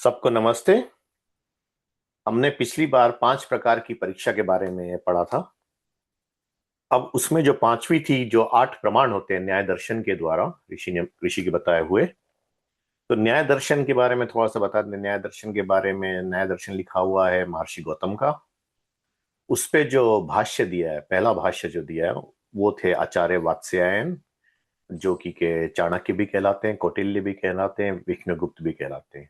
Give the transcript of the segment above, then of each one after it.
सबको नमस्ते। हमने पिछली बार 5 प्रकार की परीक्षा के बारे में पढ़ा था। अब उसमें जो पांचवी थी, जो 8 प्रमाण होते हैं न्याय दर्शन के द्वारा ऋषि के बताए हुए। तो न्याय दर्शन के बारे में थोड़ा सा बता दें। न्याय दर्शन के बारे में, न्याय दर्शन लिखा हुआ है महर्षि गौतम का। उस पे जो भाष्य दिया है, पहला भाष्य जो दिया है, वो थे आचार्य वात्स्यायन, जो कि के चाणक्य भी कहलाते हैं, कौटिल्य भी कहलाते हैं, विष्णुगुप्त भी कहलाते हैं।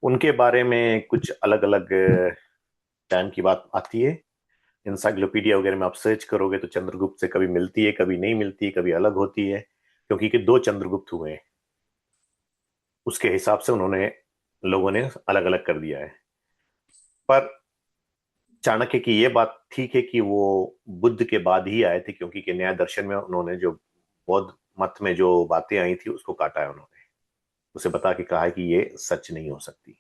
उनके बारे में कुछ अलग अलग टाइम की बात आती है। इंसाइक्लोपीडिया वगैरह में आप सर्च करोगे तो चंद्रगुप्त से कभी मिलती है, कभी नहीं मिलती है, कभी अलग होती है, क्योंकि कि 2 चंद्रगुप्त हुए हैं। उसके हिसाब से उन्होंने, लोगों ने अलग अलग कर दिया है। पर चाणक्य की ये बात ठीक है कि वो बुद्ध के बाद ही आए थे, क्योंकि कि न्याय दर्शन में उन्होंने जो बौद्ध मत में जो बातें आई थी उसको काटा है उन्होंने। उसे बता के कहा है कि ये सच नहीं हो सकती।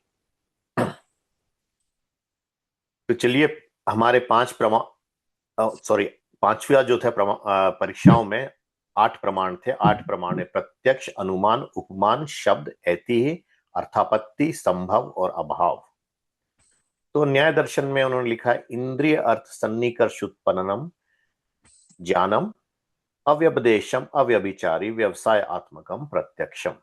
तो चलिए, हमारे 5 प्रमाण, सॉरी, पांचवा जो था परीक्षाओं में 8 प्रमाण थे। 8 प्रमाण है प्रत्यक्ष, अनुमान, उपमान, शब्द, ऐतिह्य, अर्थापत्ति, संभव और अभाव। तो न्याय दर्शन में उन्होंने लिखा है इंद्रिय अर्थ सन्निकर्ष उत्पन्नम ज्ञानम अव्यपदेशम अव्यभिचारी व्यवसाय आत्मकम प्रत्यक्षम।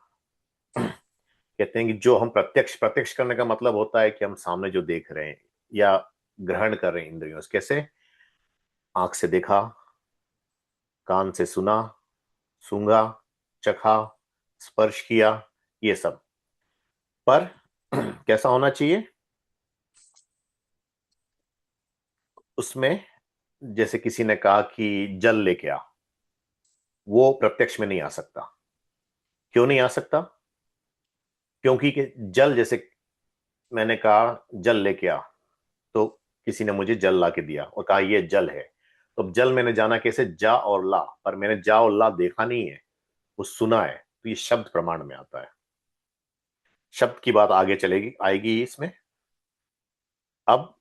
कहते हैं कि जो हम प्रत्यक्ष प्रत्यक्ष करने का मतलब होता है कि हम सामने जो देख रहे हैं या ग्रहण कर रहे हैं इंद्रियों से। कैसे? आंख से देखा, कान से सुना, सूंघा, चखा, स्पर्श किया, ये सब। पर कैसा होना चाहिए उसमें? जैसे किसी ने कहा कि जल लेके आ, वो प्रत्यक्ष में नहीं आ सकता। क्यों नहीं आ सकता? क्योंकि कि जल, जैसे मैंने कहा जल लेके आ, तो किसी ने मुझे जल ला के दिया और कहा ये जल है। तो अब जल मैंने जाना कैसे? जा और ला। पर मैंने जा और ला देखा नहीं है, वो सुना है। तो ये शब्द प्रमाण में आता है। शब्द की बात आगे चलेगी, आएगी इसमें। अब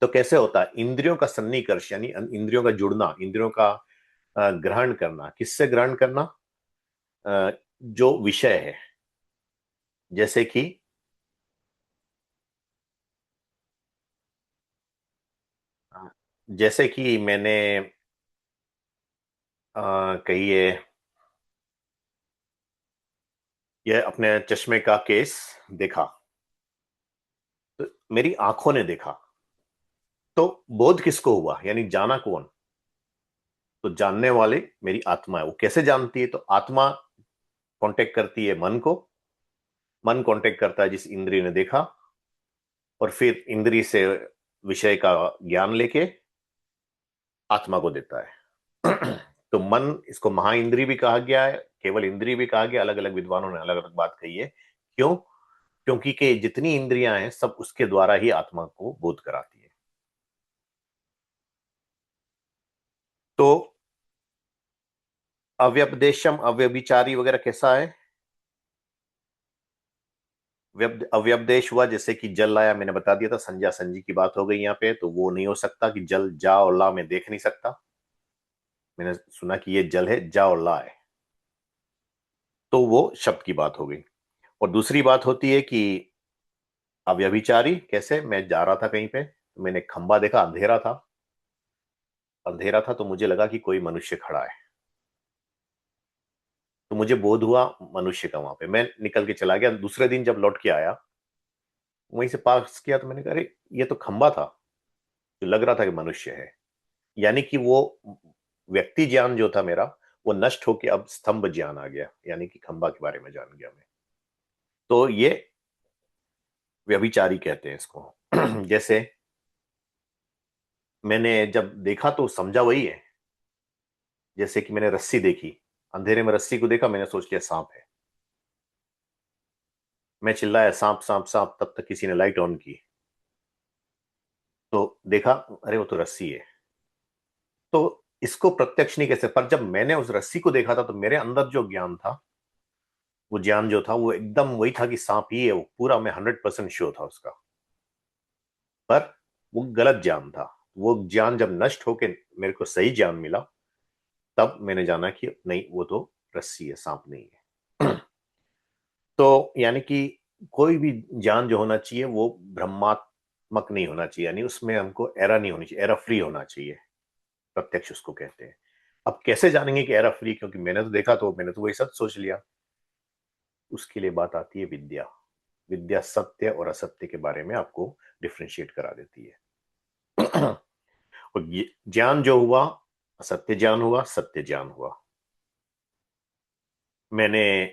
तो कैसे होता है इंद्रियों का सन्निकर्ष, यानी इंद्रियों का जुड़ना, इंद्रियों का ग्रहण करना। किससे ग्रहण करना? जो विषय है। जैसे कि जैसे कि मैंने कहिए, ये अपने चश्मे का केस देखा, तो मेरी आंखों ने देखा। तो बोध किसको हुआ, यानी जाना कौन? तो जानने वाले मेरी आत्मा है। वो कैसे जानती है? तो आत्मा कांटेक्ट करती है मन को, मन कांटेक्ट करता है जिस इंद्रिय ने देखा, और फिर इंद्रिय से विषय का ज्ञान लेके आत्मा को देता है। तो मन, इसको महा इंद्रिय भी कहा गया है, केवल इंद्रिय भी कहा गया। अलग अलग विद्वानों ने अलग अलग बात कही है। क्यों? क्योंकि के जितनी इंद्रियां हैं सब उसके द्वारा ही आत्मा को बोध कराती है। तो अव्यपदेशम, अव्यभिचारी वगैरह कैसा है? अव्यपदेश हुआ जैसे कि जल लाया, मैंने बता दिया था, संज्ञा संजी की बात हो गई यहाँ पे। तो वो नहीं हो सकता कि जल जा और ला में देख नहीं सकता। मैंने सुना कि ये जल है, जा और ला है, तो वो शब्द की बात हो गई। और दूसरी बात होती है कि अव्यभिचारी कैसे? मैं जा रहा था कहीं पे, तो मैंने खंबा देखा, अंधेरा था। अंधेरा था तो मुझे लगा कि कोई मनुष्य खड़ा है, तो मुझे बोध हुआ मनुष्य का। वहां पे मैं निकल के चला गया। दूसरे दिन जब लौट के आया, वहीं से पास किया, तो मैंने कहा अरे ये तो खंबा था, जो लग रहा था कि मनुष्य है। यानी कि वो व्यक्ति ज्ञान जो था मेरा, वो नष्ट होके अब स्तंभ ज्ञान आ गया, यानी कि खंबा के बारे में जान गया मैं। तो ये व्यभिचारी कहते हैं इसको। जैसे मैंने जब देखा तो समझा वही है। जैसे कि मैंने रस्सी देखी, अंधेरे में रस्सी को देखा, मैंने सोच लिया सांप है। मैं चिल्लाया सांप सांप सांप, तब तक किसी ने लाइट ऑन की, तो देखा अरे वो तो रस्सी है। तो इसको प्रत्यक्ष नहीं कह सकते। पर जब मैंने उस रस्सी को देखा था, तो मेरे अंदर जो ज्ञान था, वो ज्ञान जो था वो एकदम वही था कि सांप ही है। वो पूरा मैं 100% श्योर था उसका। पर वो गलत ज्ञान था। वो ज्ञान जब नष्ट होके मेरे को सही ज्ञान मिला, तब मैंने जाना कि नहीं, वो तो रस्सी है, सांप नहीं है। तो यानी कि कोई भी ज्ञान जो होना चाहिए वो भ्रमात्मक नहीं होना चाहिए, यानी उसमें हमको एरर नहीं होनी चाहिए, एरर फ्री होना चाहिए, प्रत्यक्ष उसको कहते हैं। अब कैसे जानेंगे कि एरर फ्री, क्योंकि मैंने तो देखा तो मैंने तो वही सच सोच लिया। उसके लिए बात आती है विद्या। विद्या सत्य और असत्य के बारे में आपको डिफ्रेंशिएट करा देती है। और ये ज्ञान जो हुआ, असत्य ज्ञान हुआ, सत्य ज्ञान हुआ। मैंने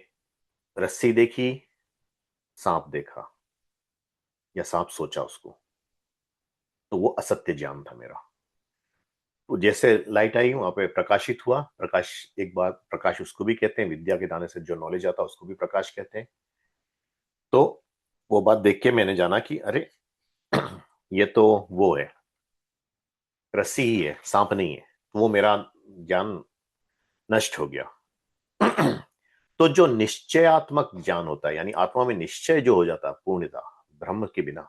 रस्सी देखी, सांप देखा, या सांप सोचा उसको, तो वो असत्य ज्ञान था मेरा। तो जैसे लाइट आई वहां पे प्रकाशित हुआ, प्रकाश, एक बार प्रकाश उसको भी कहते हैं, विद्या के दाने से जो नॉलेज आता है उसको भी प्रकाश कहते हैं। तो वो बात देख के मैंने जाना कि अरे ये तो वो है, रस्सी ही है, सांप नहीं है। तो वो मेरा ज्ञान नष्ट हो गया। तो जो निश्चयात्मक ज्ञान होता है, यानी आत्मा में निश्चय जो हो जाता है पूर्णता, ब्रह्म के बिना,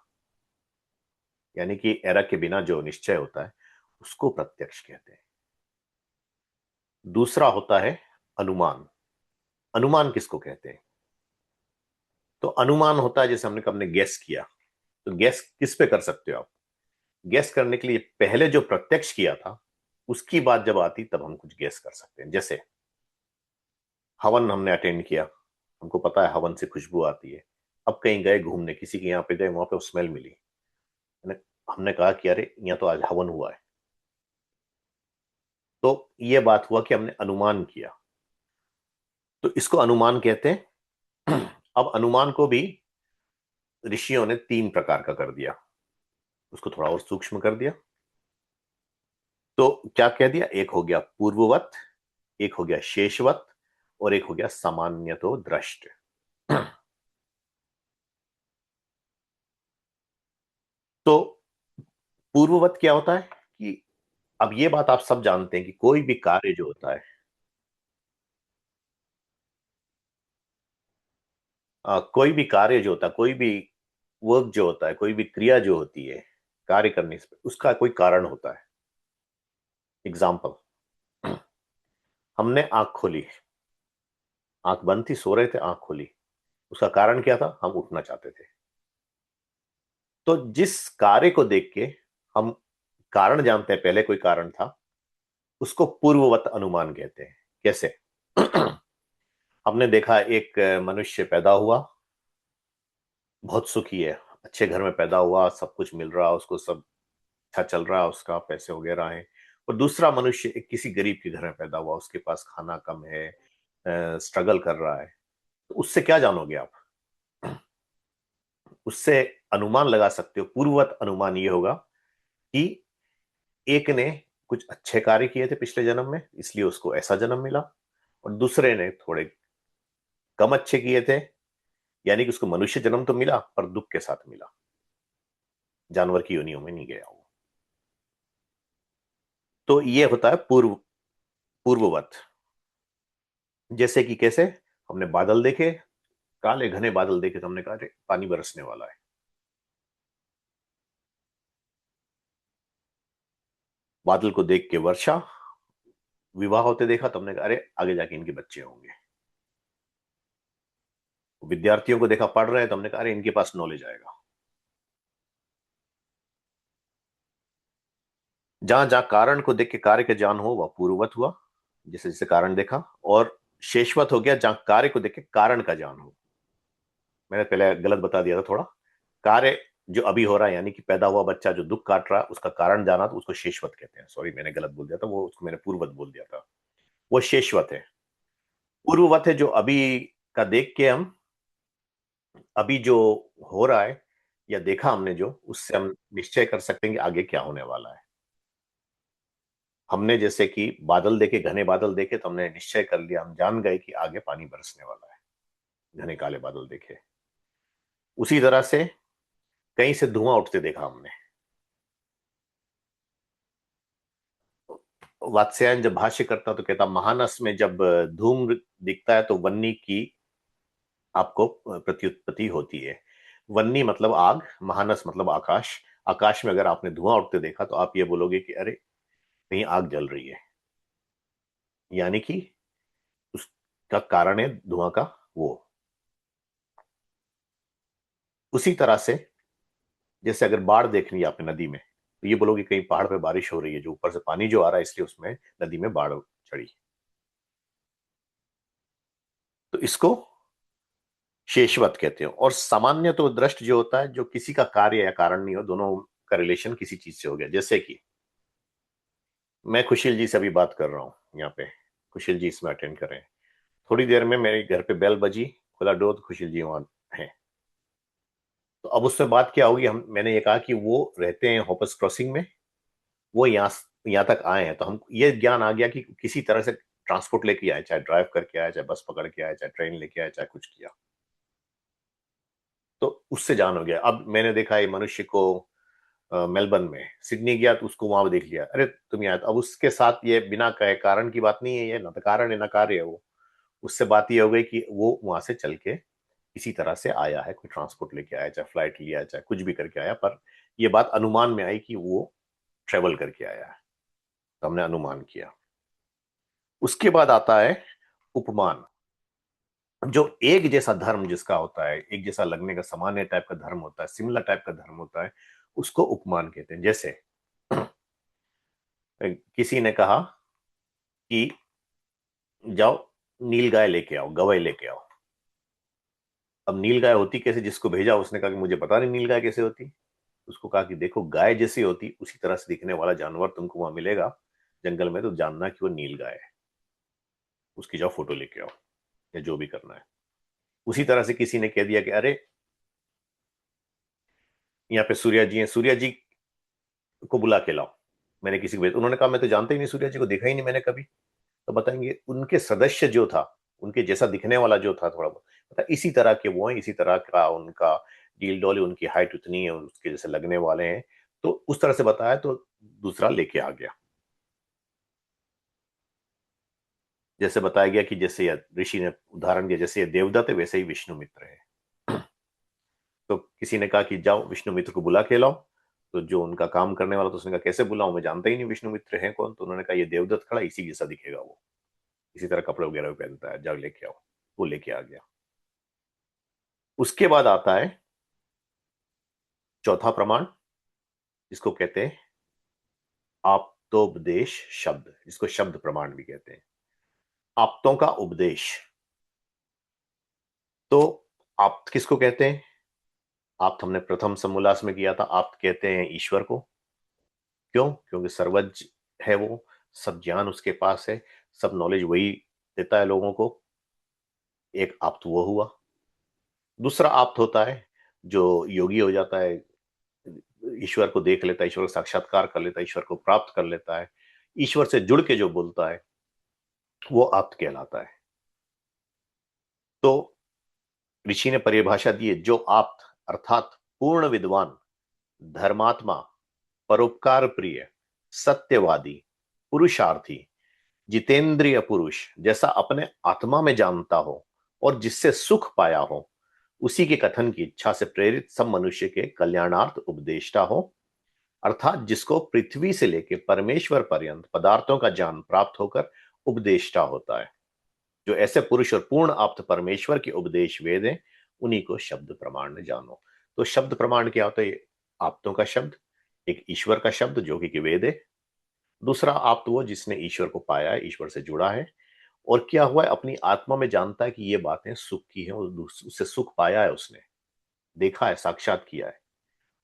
यानी कि एरा के बिना जो निश्चय होता है, उसको प्रत्यक्ष कहते हैं। दूसरा होता है अनुमान। अनुमान किसको कहते हैं? तो अनुमान होता है जैसे हमने गैस किया। तो गैस किस पे कर सकते हो आप? गैस करने के लिए पहले जो प्रत्यक्ष किया था उसकी बात जब आती तब हम कुछ गैस कर सकते हैं। जैसे हवन हमने अटेंड किया, हमको पता है हवन से खुशबू आती है। अब कहीं गए घूमने, किसी के यहाँ पे गए, वहां पे स्मेल मिली, हमने हमने कहा कि अरे यहाँ तो आज हवन हुआ है। तो ये बात हुआ कि हमने अनुमान किया, तो इसको अनुमान कहते हैं। अब अनुमान को भी ऋषियों ने तीन प्रकार का कर दिया, उसको थोड़ा और सूक्ष्म कर दिया। तो क्या कह दिया? एक हो गया पूर्ववत, एक हो गया शेषवत, और एक हो गया सामान्यतो दृष्ट। तो पूर्ववत क्या होता है कि अब ये बात आप सब जानते हैं कि कोई भी कार्य जो होता है, कोई भी कार्य जो होता है, कोई भी वर्क जो होता है, कोई भी क्रिया जो होती है, कार्य करने से उसका कोई कारण होता है। एग्जाम्पल, हमने आंख खोली, आंख बंद थी, सो रहे थे, आंख खोली, उसका कारण क्या था? हम उठना चाहते थे। तो जिस कार्य को देख के हम कारण जानते हैं, पहले कोई कारण था, उसको पूर्ववत अनुमान कहते हैं। कैसे? हमने देखा एक मनुष्य पैदा हुआ, बहुत सुखी है, अच्छे घर में पैदा हुआ, सब कुछ मिल रहा उसको, सब अच्छा चल रहा है उसका, पैसे वगैरह हैं। और दूसरा मनुष्य एक किसी गरीब के घर में पैदा हुआ, उसके पास खाना कम है, स्ट्रगल कर रहा है। तो उससे क्या जानोगे आप? उससे अनुमान लगा सकते हो। पूर्ववत अनुमान ये होगा कि एक ने कुछ अच्छे कार्य किए थे पिछले जन्म में, इसलिए उसको ऐसा जन्म मिला, और दूसरे ने थोड़े कम अच्छे किए थे, यानी कि उसको मनुष्य जन्म तो मिला पर दुख के साथ मिला, जानवर की योनियों में नहीं गया वो। तो ये होता है पूर्ववत। जैसे कि कैसे? हमने बादल देखे, काले घने बादल देखे, तो हमने कहा अरे पानी बरसने वाला है। बादल को देख के वर्षा, विवाह होते देखा तो हमने कहा अरे आगे जाके इनके बच्चे होंगे। विद्यार्थियों को देखा पढ़ रहे हैं तो हमने कहा अरे इनके पास नॉलेज आएगा। जहां जहां कारण को देख के कार्य का ज्ञान हो वह पूर्ववत हुआ, जैसे जैसे कारण देखा। और शेषवत हो गया जहां कार्य को देख के कारण का ज्ञान हो। मैंने पहले गलत बता दिया था थोड़ा। कार्य जो अभी हो रहा है, यानी कि पैदा हुआ बच्चा जो दुख काट रहा है, उसका कारण जाना, तो उसको शेषवत कहते हैं। सॉरी मैंने गलत बोल दिया था, वो उसको मैंने पूर्ववत बोल दिया था। वो शेषवत है। पूर्ववत है जो अभी का देख के हम, अभी जो हो रहा है या देखा हमने जो, उससे हम निश्चय कर सकते हैं कि आगे क्या होने वाला है। हमने जैसे कि बादल देखे, घने बादल देखे, तो हमने निश्चय कर लिया, हम जान गए कि आगे पानी बरसने वाला है, घने काले बादल देखे। उसी तरह से कहीं से धुआं उठते देखा हमने। वात्स्यायन जब भाष्य करता तो कहता महानस में जब धूम्र दिखता है तो वन्नी की आपको प्रत्युत्पत्ति होती है। वन्नी मतलब आग, महानस मतलब आकाश। आकाश में अगर आपने धुआं उठते देखा तो आप ये बोलोगे कि अरे कहीं आग जल रही है, यानी कि उसका कारण है धुआं का वो। उसी तरह से जैसे अगर बाढ़ देखनी है आपने नदी में, तो ये बोलोगे कहीं पहाड़ पे बारिश हो रही है, जो ऊपर से पानी जो आ रहा है इसलिए उसमें नदी में बाढ़ चढ़ी। तो इसको शेषवत कहते हैं। और सामान्य तो दृष्ट जो होता है, जो किसी का कार्य या कारण नहीं हो, दोनों का रिलेशन किसी चीज से हो गया। जैसे कि मैं खुशील जी से अभी बात कर रहा हूं यहाँ पे, खुशील जी इसमें अटेंड कर रहे हैं, थोड़ी देर में मेरे घर पे बेल बजी, खुला डोर, खुशील जी वहां है। तो अब उसमें बात क्या होगी, हम मैंने ये कहा कि वो रहते हैं होपस क्रॉसिंग में, वो यहाँ तक आए हैं, तो हम ये ज्ञान आ गया कि किसी तरह से ट्रांसपोर्ट लेके आए, चाहे ड्राइव करके आए, चाहे बस पकड़ के आए, चाहे ट्रेन लेके आए, चाहे कुछ किया, तो उससे जान हो गया। अब मैंने देखा है मनुष्य को मेलबर्न में, सिडनी गया तो उसको वहां देख लिया, अरे तुम यहाँ, अब उसके साथ ये बिना कहे कारण की बात नहीं है, ये न तो कारण है न कार्य है वो। उससे बात ये हो गई कि वो वहां से चल के इसी तरह से आया है, कोई ट्रांसपोर्ट लेके आया, चाहे फ्लाइट लिया, चाहे कुछ भी करके आया, पर ये बात अनुमान में आई कि वो ट्रेवल करके आया है, तो हमने अनुमान किया। उसके बाद आता है उपमान। जो एक जैसा धर्म जिसका होता है, एक जैसा लगने का सामान्य टाइप का धर्म होता है, सिमिलर टाइप का धर्म होता है, उसको उपमान कहते हैं। जैसे किसी ने कहा कि जाओ नील गाय लेके आओ, गवई लेके आओ। अब नील गाय होती कैसे, जिसको भेजा उसने कहा कि मुझे पता नहीं नील गाय कैसे होती। उसको कहा कि देखो गाय जैसी होती उसी तरह से दिखने वाला जानवर तुमको वहां मिलेगा जंगल में, तो जानना कि वो नील गाय है, उसकी जाओ फोटो लेके आओ, या जो भी करना है। उसी तरह से किसी ने कह दिया कि अरे यहाँ पे सूर्या जी हैं, सूर्या जी को बुला के लाओ। मैंने किसी को भेजा, उन्होंने कहा मैं तो जानता ही नहीं, सूर्या जी को देखा ही नहीं मैंने कभी। तो बताएंगे उनके सदस्य जो था, उनके जैसा दिखने वाला जो था थोड़ा बहुत, पता इसी तरह के वो हैं, इसी तरह का उनका डील डॉल है, उनकी हाइट उतनी है, उसके जैसे लगने वाले हैं। तो उस तरह से बताया, तो दूसरा लेके आ गया। जैसे बताया गया कि जैसे ये ऋषि ने उदाहरण दिया, जैसे ये देवदत्त है वैसे ही विष्णु मित्र है। तो किसी ने कहा कि जाओ विष्णु मित्र को बुला के लाओ। तो जो उनका काम करने वाला, तो उसने कहा कैसे बुलाऊं, मैं जानता ही नहीं विष्णु मित्र है कौन। तो उन्होंने कहा ये देवदत्त खड़ा, इसी जैसा दिखेगा वो, इसी तरह कपड़े वगैरह भी पहनता है, जाओ लेके आओ। वो लेके आ गया। उसके बाद आता है चौथा प्रमाण, जिसको कहते हैं आप्तोपदेश शब्द, जिसको शब्द प्रमाण भी कहते हैं। आप्तों का उपदेश। तो आप्त किसको कहते हैं? आप्त हमने प्रथम समोल्लास में किया था, आप्त कहते हैं ईश्वर को। क्यों? क्योंकि सर्वज्ञ है वो, सब ज्ञान उसके पास है, सब नॉलेज वही देता है लोगों को। एक आप्त वो हुआ। दूसरा आप्त होता है जो योगी हो जाता है, ईश्वर को देख लेता है, ईश्वर का साक्षात्कार कर लेता है, ईश्वर को प्राप्त कर लेता है, ईश्वर से जुड़ के जो बोलता है, वो आप्त कहलाता है। तो ऋषि ने परिभाषा दी है, जो आप्त अर्थात पूर्ण विद्वान, धर्मात्मा, परोपकार प्रिय, सत्यवादी, पुरुषार्थी, जितेंद्रिय पुरुष, जैसा अपने आत्मा में जानता हो और जिससे सुख पाया हो, उसी के कथन की इच्छा से प्रेरित सब मनुष्य के कल्याणार्थ उपदेष्टा हो। अर्थात जिसको पृथ्वी से लेकर परमेश्वर पर्यंत पदार्थों का ज्ञान प्राप्त होकर उपदेष्टा होता है। जो ऐसे पुरुष और पूर्ण आप्त परमेश्वर के उपदेश वेद हैं, उन्हीं को शब्द प्रमाण जानो। तो शब्द प्रमाण क्या होता है? आप्तों का शब्द, एक ईश्वर का शब्द जो कि वेद है। दूसरा आप्त वो जिसने ईश्वर को पाया है, ईश्वर से जुड़ा है, और क्या हुआ है, अपनी आत्मा में जानता है कि ये बातें सुख की है, और उससे सुख पाया है, उसने देखा है, साक्षात किया है।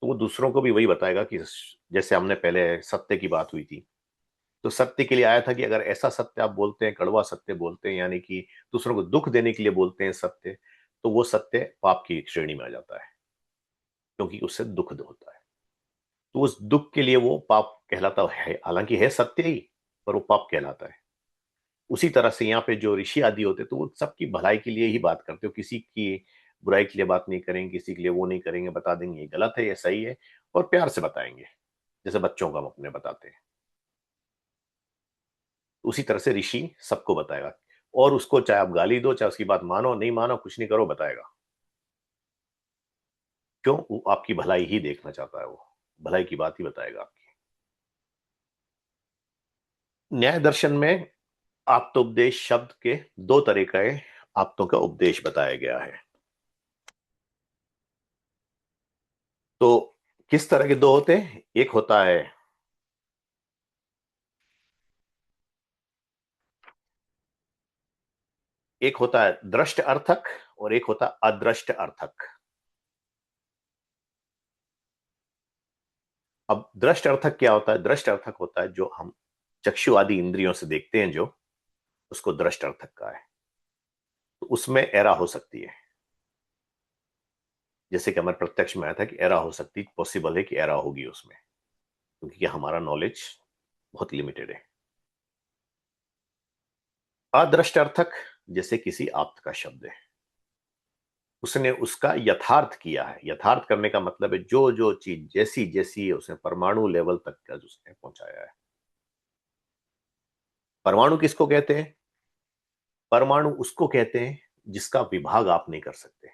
तो वो दूसरों को भी वही बताएगा कि जैसे हमने पहले सत्य की बात हुई थी, तो सत्य के लिए आया था कि अगर ऐसा सत्य आप बोलते हैं, कड़वा सत्य बोलते हैं, यानी कि दूसरों को दुख देने के लिए बोलते हैं सत्य, तो वो सत्य पाप की श्रेणी में आ जाता है, क्योंकि उससे दुख होता है। तो उस दुख के लिए वो पाप कहलाता है, हालांकि है सत्य ही, पर वो पाप कहलाता है। उसी तरह से यहाँ पे जो ऋषि आदि होते तो वो सबकी भलाई के लिए ही बात करते हो, किसी की बुराई के लिए बात नहीं करेंगे, किसी के लिए वो नहीं करेंगे, बता देंगे ये गलत है, ये सही है, और प्यार से बताएंगे, जैसे बच्चों को हम अपने बताते हैं। उसी तरह से ऋषि सबको बताएगा, और उसको चाहे आप गाली दो, चाहे उसकी बात मानो नहीं मानो, कुछ नहीं करो, बताएगा। क्यों? वो आपकी भलाई ही देखना चाहता है, वो भलाई की बात ही बताएगा आपकी। न्याय दर्शन में आप्तोपदेश शब्द के दो तरीके आप्तों का उपदेश बताया गया है। तो किस तरह के दो होते हैं? एक होता है दृष्ट अर्थक और एक होता है अदृष्ट अर्थक। अब दृष्ट अर्थक क्या होता है? दृष्ट अर्थक होता है जो हम चक्षु आदि इंद्रियों से देखते हैं, जो उसको दृष्ट अर्थक का है। तो उसमें एरा हो सकती है, जैसे कि हमारे प्रत्यक्ष में आया था कि एरा हो सकती, पॉसिबल है कि एरा होगी उसमें, क्योंकि हमारा नॉलेज बहुत लिमिटेड है। अदृष्टार्थक जैसे किसी आप्त का शब्द है, उसने उसका यथार्थ किया है। यथार्थ करने का मतलब है जो जो चीज जैसी जैसी है उसने परमाणु लेवल तक का उसने पहुंचाया है। परमाणु किसको कहते हैं? परमाणु उसको कहते हैं जिसका विभाग आप नहीं कर सकते।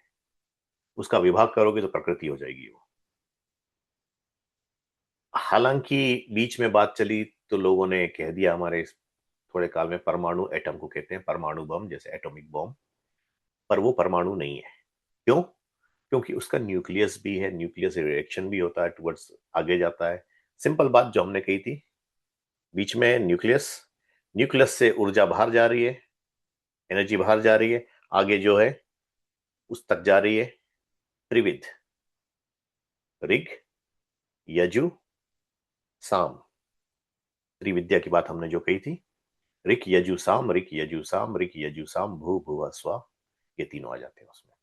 उसका विभाग करोगे तो प्रकृति हो जाएगी वो। हालांकि बीच में बात चली तो लोगों ने कह दिया हमारे थोड़े काल में, परमाणु एटम को कहते हैं परमाणु बम, जैसे एटॉमिक बॉम्ब। पर वो परमाणु नहीं है। क्यों? क्योंकि उसका न्यूक्लियस भी है, न्यूक्लियस रिएक्शन भी होता है, टुवर्ड्स आगे जाता है। सिंपल बात जो हमने कही थी, बीच में न्यूक्लियस, न्यूक्लियस से ऊर्जा बाहर जा रही है, एनर्जी बाहर जा रही है, आगे जो है उस तक जा रही है। त्रिविध, ऋग, यजु, साम, त्रिविद्या की बात हमने जो कही थी, ऋक यजु साम, ऋक यजु साम, ऋक यजु साम, भू भुव स्वा, ये तीनों आ जाते हैं उसमें।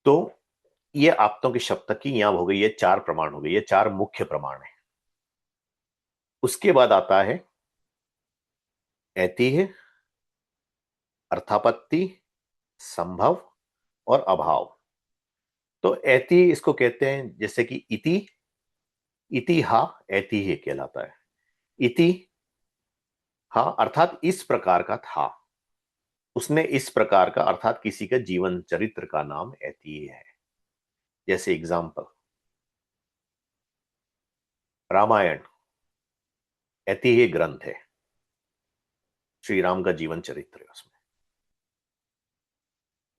तो ये आप्तों की शब्द की यहां हो गई, ये चार प्रमाण हो गए, ये चार मुख्य प्रमाण है। उसके बाद आता है ऐतिह्य, अर्थापत्ति, संभव और अभाव। तो ऐति इसको कहते हैं, जैसे कि इति, इति हा ऐतिह्य कहलाता है। इति हा अर्थात इस प्रकार का था, उसने इस प्रकार का, अर्थात किसी का जीवन चरित्र का नाम ऐतिह्य है। जैसे एग्जाम्पल, रामायण ऐतिह्य ग्रंथ है, श्री राम का जीवन चरित्र है उसमें।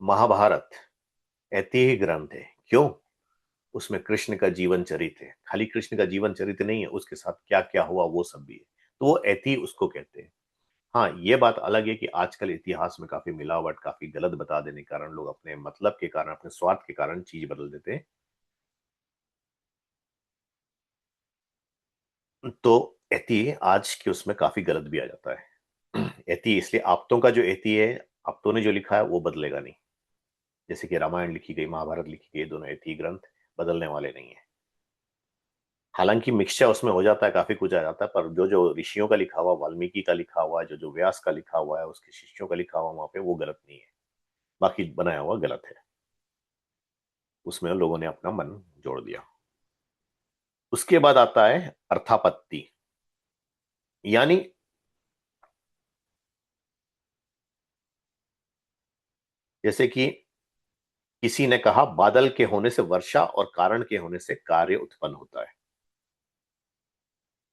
महाभारत ऐतिह्य ग्रंथ है, क्यों? उसमें कृष्ण का जीवन चरित्र है। खाली कृष्ण का जीवन चरित्र नहीं है, उसके साथ क्या क्या हुआ वो सब भी है। तो वो ऐतिह्य उसको कहते हैं। हाँ, ये बात अलग है कि आजकल इतिहास में काफी मिलावट, काफी गलत बता देने के कारण लोग अपने मतलब के कारण, अपने स्वार्थ के कारण चीज बदल देते हैं। तो ऐतिह्य आज के उसमें काफी गलत भी आ जाता है। ऐतिह्य इसलिए, आप्तों का जो ऐतिह्य है, आप्तों ने जो लिखा है वो बदलेगा नहीं। जैसे कि रामायण लिखी गई, महाभारत लिखी गई, दोनों ऐतिह्य ग्रंथ बदलने वाले नहीं है। हालांकि मिक्सचर उसमें हो जाता है, काफी कुछ आ जाता है, पर जो जो ऋषियों का लिखा हुआ, वाल्मीकि का लिखा हुआ है, जो जो व्यास का लिखा हुआ है, उसके शिष्यों का लिखा हुआ वहां पे, वो गलत नहीं है। बाकी बनाया हुआ गलत है, उसमें लोगों ने अपना मन जोड़ दिया। उसके बाद आता है अर्थापत्ति, यानी जैसे कि किसी ने कहा बादल के होने से वर्षा और कारण के होने से कार्य उत्पन्न होता है।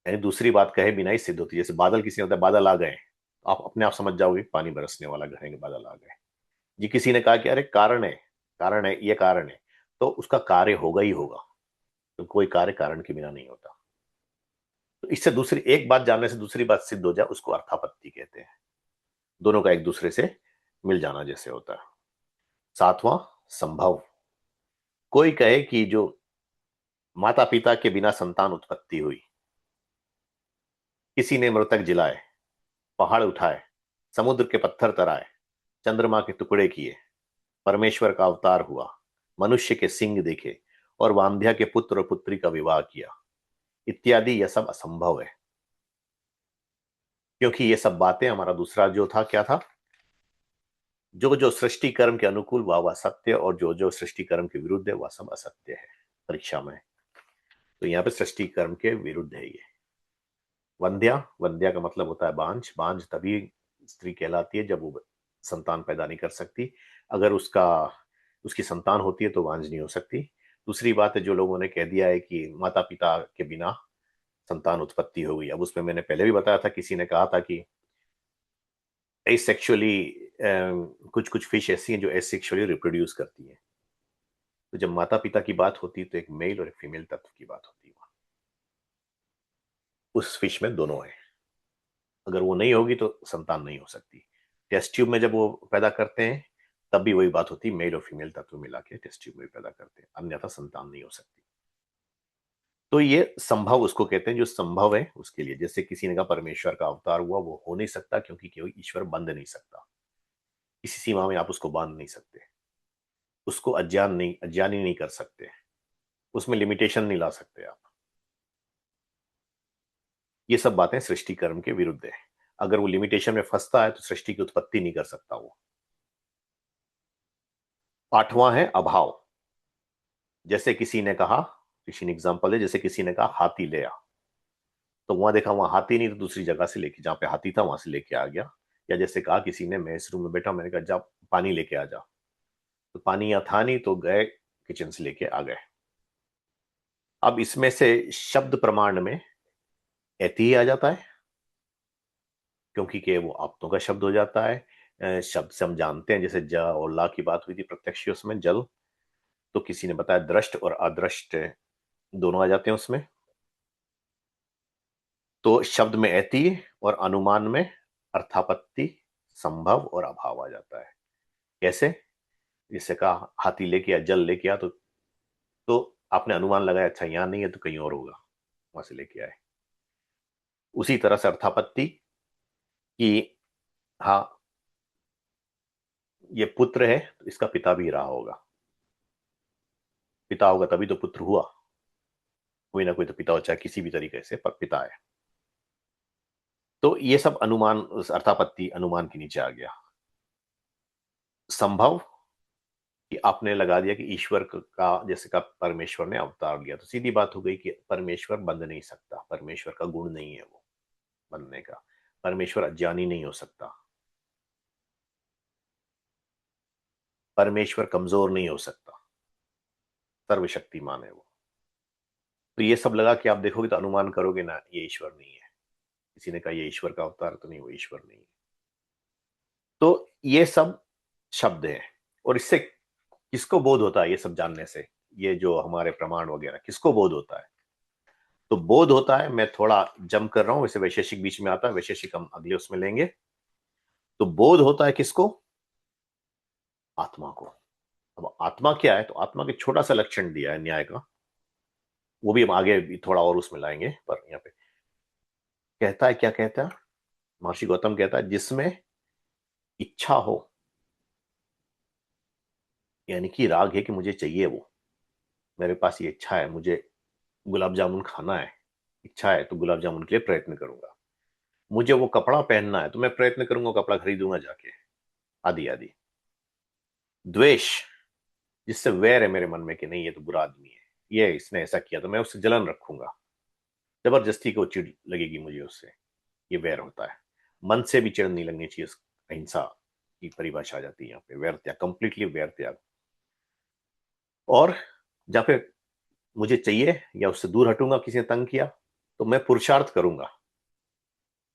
यानी दूसरी बात कहे बिना ही सिद्ध होती है। जैसे बादल, किसी ने होता है बादल आ गए, आप अपने आप समझ जाओगे पानी बरसने वाला घर है कि बादल आ गए। जी किसी ने कहा कि अरे कारण है, कारण है, ये कारण है, तो उसका कार्य होगा ही होगा। तो कोई कार्य कारण के बिना नहीं होता। तो इससे दूसरी एक बात जानने से दूसरी बात सिद्ध हो जाए, उसको अर्थापत्ति कहते हैं। दोनों का एक दूसरे से मिल जाना जैसे होता है। सातवां, संभव। कोई कहे कि जो माता पिता के बिना संतान उत्पत्ति हुई, किसी ने मृतक जिलाए, पहाड़ उठाए, समुद्र के पत्थर तराए, चंद्रमा के टुकड़े किए, परमेश्वर का अवतार हुआ, मनुष्य के सिंग देखे और वांध्या के पुत्र और पुत्री का विवाह किया, इत्यादि, यह सब असंभव है। क्योंकि ये सब बातें, हमारा दूसरा जो था क्या था, जो जो सृष्टि कर्म के अनुकूल वह सत्य, और जो जो सृष्टि कर्म के विरुद्ध है वह सब असत्य है परीक्षा में। तो यहाँ पे सृष्टि कर्म के विरुद्ध है ये। वंध्या, वंध्या का मतलब होता है बांझ। बांझ तभी स्त्री कहलाती है जब वो संतान पैदा नहीं कर सकती। अगर उसका उसकी संतान होती है तो बांझ नहीं हो सकती। दूसरी बात है, जो लोगों ने कह दिया है कि माता पिता के बिना संतान उत्पत्ति हो गई। अब उसमें मैंने पहले भी बताया था, किसी ने कहा था कि एसेक्सुअली कुछ कुछ फिश ऐसी हैं जो एसेक्सुअली रिप्रोड्यूस करती हैं। तो जब माता पिता की बात होती है तो एक मेल और एक फीमेल तत्व की बात होती है वहां। उस फिश में दोनों है। अगर वो नहीं होगी तो संतान नहीं हो सकती। टेस्ट ट्यूब में जब वो पैदा करते हैं तब भी वही बात होती है, मेल और फीमेल तत्व मिला के टेस्ट ट्यूब में पैदा करते हैं, अन्यथा संतान नहीं हो सकती। तो ये संभव उसको कहते हैं, जो संभव है उसके लिए। जैसे किसी ने कहा परमेश्वर का अवतार हुआ, वो हो नहीं सकता क्योंकि कोई ईश्वर बंध नहीं सकता, किसी सीमा में आप उसको बांध नहीं सकते, उसको अज्ञानी नहीं कर सकते, उसमें लिमिटेशन नहीं ला सकते आप। ये सब बातें सृष्टि कर्म के विरुद्ध है। अगर वो लिमिटेशन में फंसता है तो सृष्टि की उत्पत्ति नहीं कर सकता वो। आठवां है अभाव। जैसे किसी ने कहा, किसी ने एग्जांपल है, जैसे किसी ने कहा हाथी ले आ, तो वहां देखा वहां हाथी नहीं, तो दूसरी जगह से लेके, जहां पे हाथी था वहां से लेके आ गया। या जैसे कहा किसी ने, मैं इस रूम में बैठा, मैंने कहा जा पानी लेके आ जा, तो पानी यहाँ था नहीं तो गए किचन से लेके आ गए। अब इसमें से शब्द प्रमाण में एति ही आ जाता है, क्योंकि के वो आप्तों का शब्द हो जाता है। शब्द से हम जानते हैं, जैसे ज और ला की बात हुई थी प्रत्यक्ष उसमें जल, तो किसी ने बताया दृष्ट और अदृष्ट दोनों आ जाते हैं उसमें। तो शब्द में एति और अनुमान में अर्थापत्ति, संभव और अभाव आ जाता है। कैसे? जैसे कहा हाथी लेके आ, जल लेके आ, तो आपने अनुमान लगाया अच्छा यहां नहीं है तो कहीं और होगा, वहां से लेके आए। उसी तरह से अर्थापत्ति कि हाँ ये पुत्र है तो इसका पिता भी रहा होगा, पिता होगा तभी तो पुत्र हुआ, कोई ना कोई तो पिता हो, चाहे किसी भी तरीके से पर पिता है। तो ये सब अनुमान, उस अर्थापत्ति अनुमान के नीचे आ गया। संभव कि आपने लगा दिया कि ईश्वर का, जैसे का परमेश्वर ने अवतार लिया, तो सीधी बात हो गई कि परमेश्वर बंध नहीं सकता, परमेश्वर का गुण नहीं है वो बनने का, परमेश्वर अज्ञानी नहीं हो सकता, परमेश्वर कमजोर नहीं हो सकता, सर्वशक्तिमान है वो। तो ये सब लगा कि आप देखोगे तो अनुमान करोगे ना ये ईश्वर नहीं है। किसी ने कहा ये ईश्वर का अवतार, तो नहीं वो ईश्वर नहीं है। तो ये सब शब्द है। और इससे किसको बोध होता है ये सब जानने से? ये जो हमारे प्रमाण वगैरह किसको बोध होता है? तो बोध होता है, मैं थोड़ा जंप कर रहा हूं, वैसे वैशेषिक बीच में आता है, वैशेषिक हम अगले उसमें लेंगे। तो बोध होता है किसको? आत्मा को। अब आत्मा क्या है? तो आत्मा के छोटा सा लक्षण दिया है न्याय का, वो भी हम आगे भी थोड़ा और उसमें लाएंगे। पर यहाँ पे कहता है, क्या कहता है? महर्षि गौतम कहता है जिसमें इच्छा हो, यानी कि राग है कि मुझे चाहिए वो, मेरे पास ये इच्छा है, मुझे गुलाब जामुन खाना है, इच्छा है तो गुलाब जामुन के लिए प्रयत्न करूंगा। मुझे वो कपड़ा पहनना है तो मैं प्रयत्न करूंगा, कपड़ा खरीदूंगा जाके, आदि आदि। द्वेष, जिससे वैर है मेरे मन में कि नहीं ये तो बुरा आदमी है, ये इसने ऐसा किया तो मैं उससे जलन रखूंगा, जबरदस्ती को चिढ़ लगेगी मुझे उससे, ये वैर होता है। मन से भी चिढ़ नहीं लगनी चाहिए, अहिंसा की परिभाषा आ जाती है यहाँ पे, वैर त्याग, कंप्लीटली वैर त्याग। और जहाँ पे मुझे चाहिए या उससे दूर हटूंगा, किसी ने तंग किया तो मैं पुरुषार्थ करूंगा।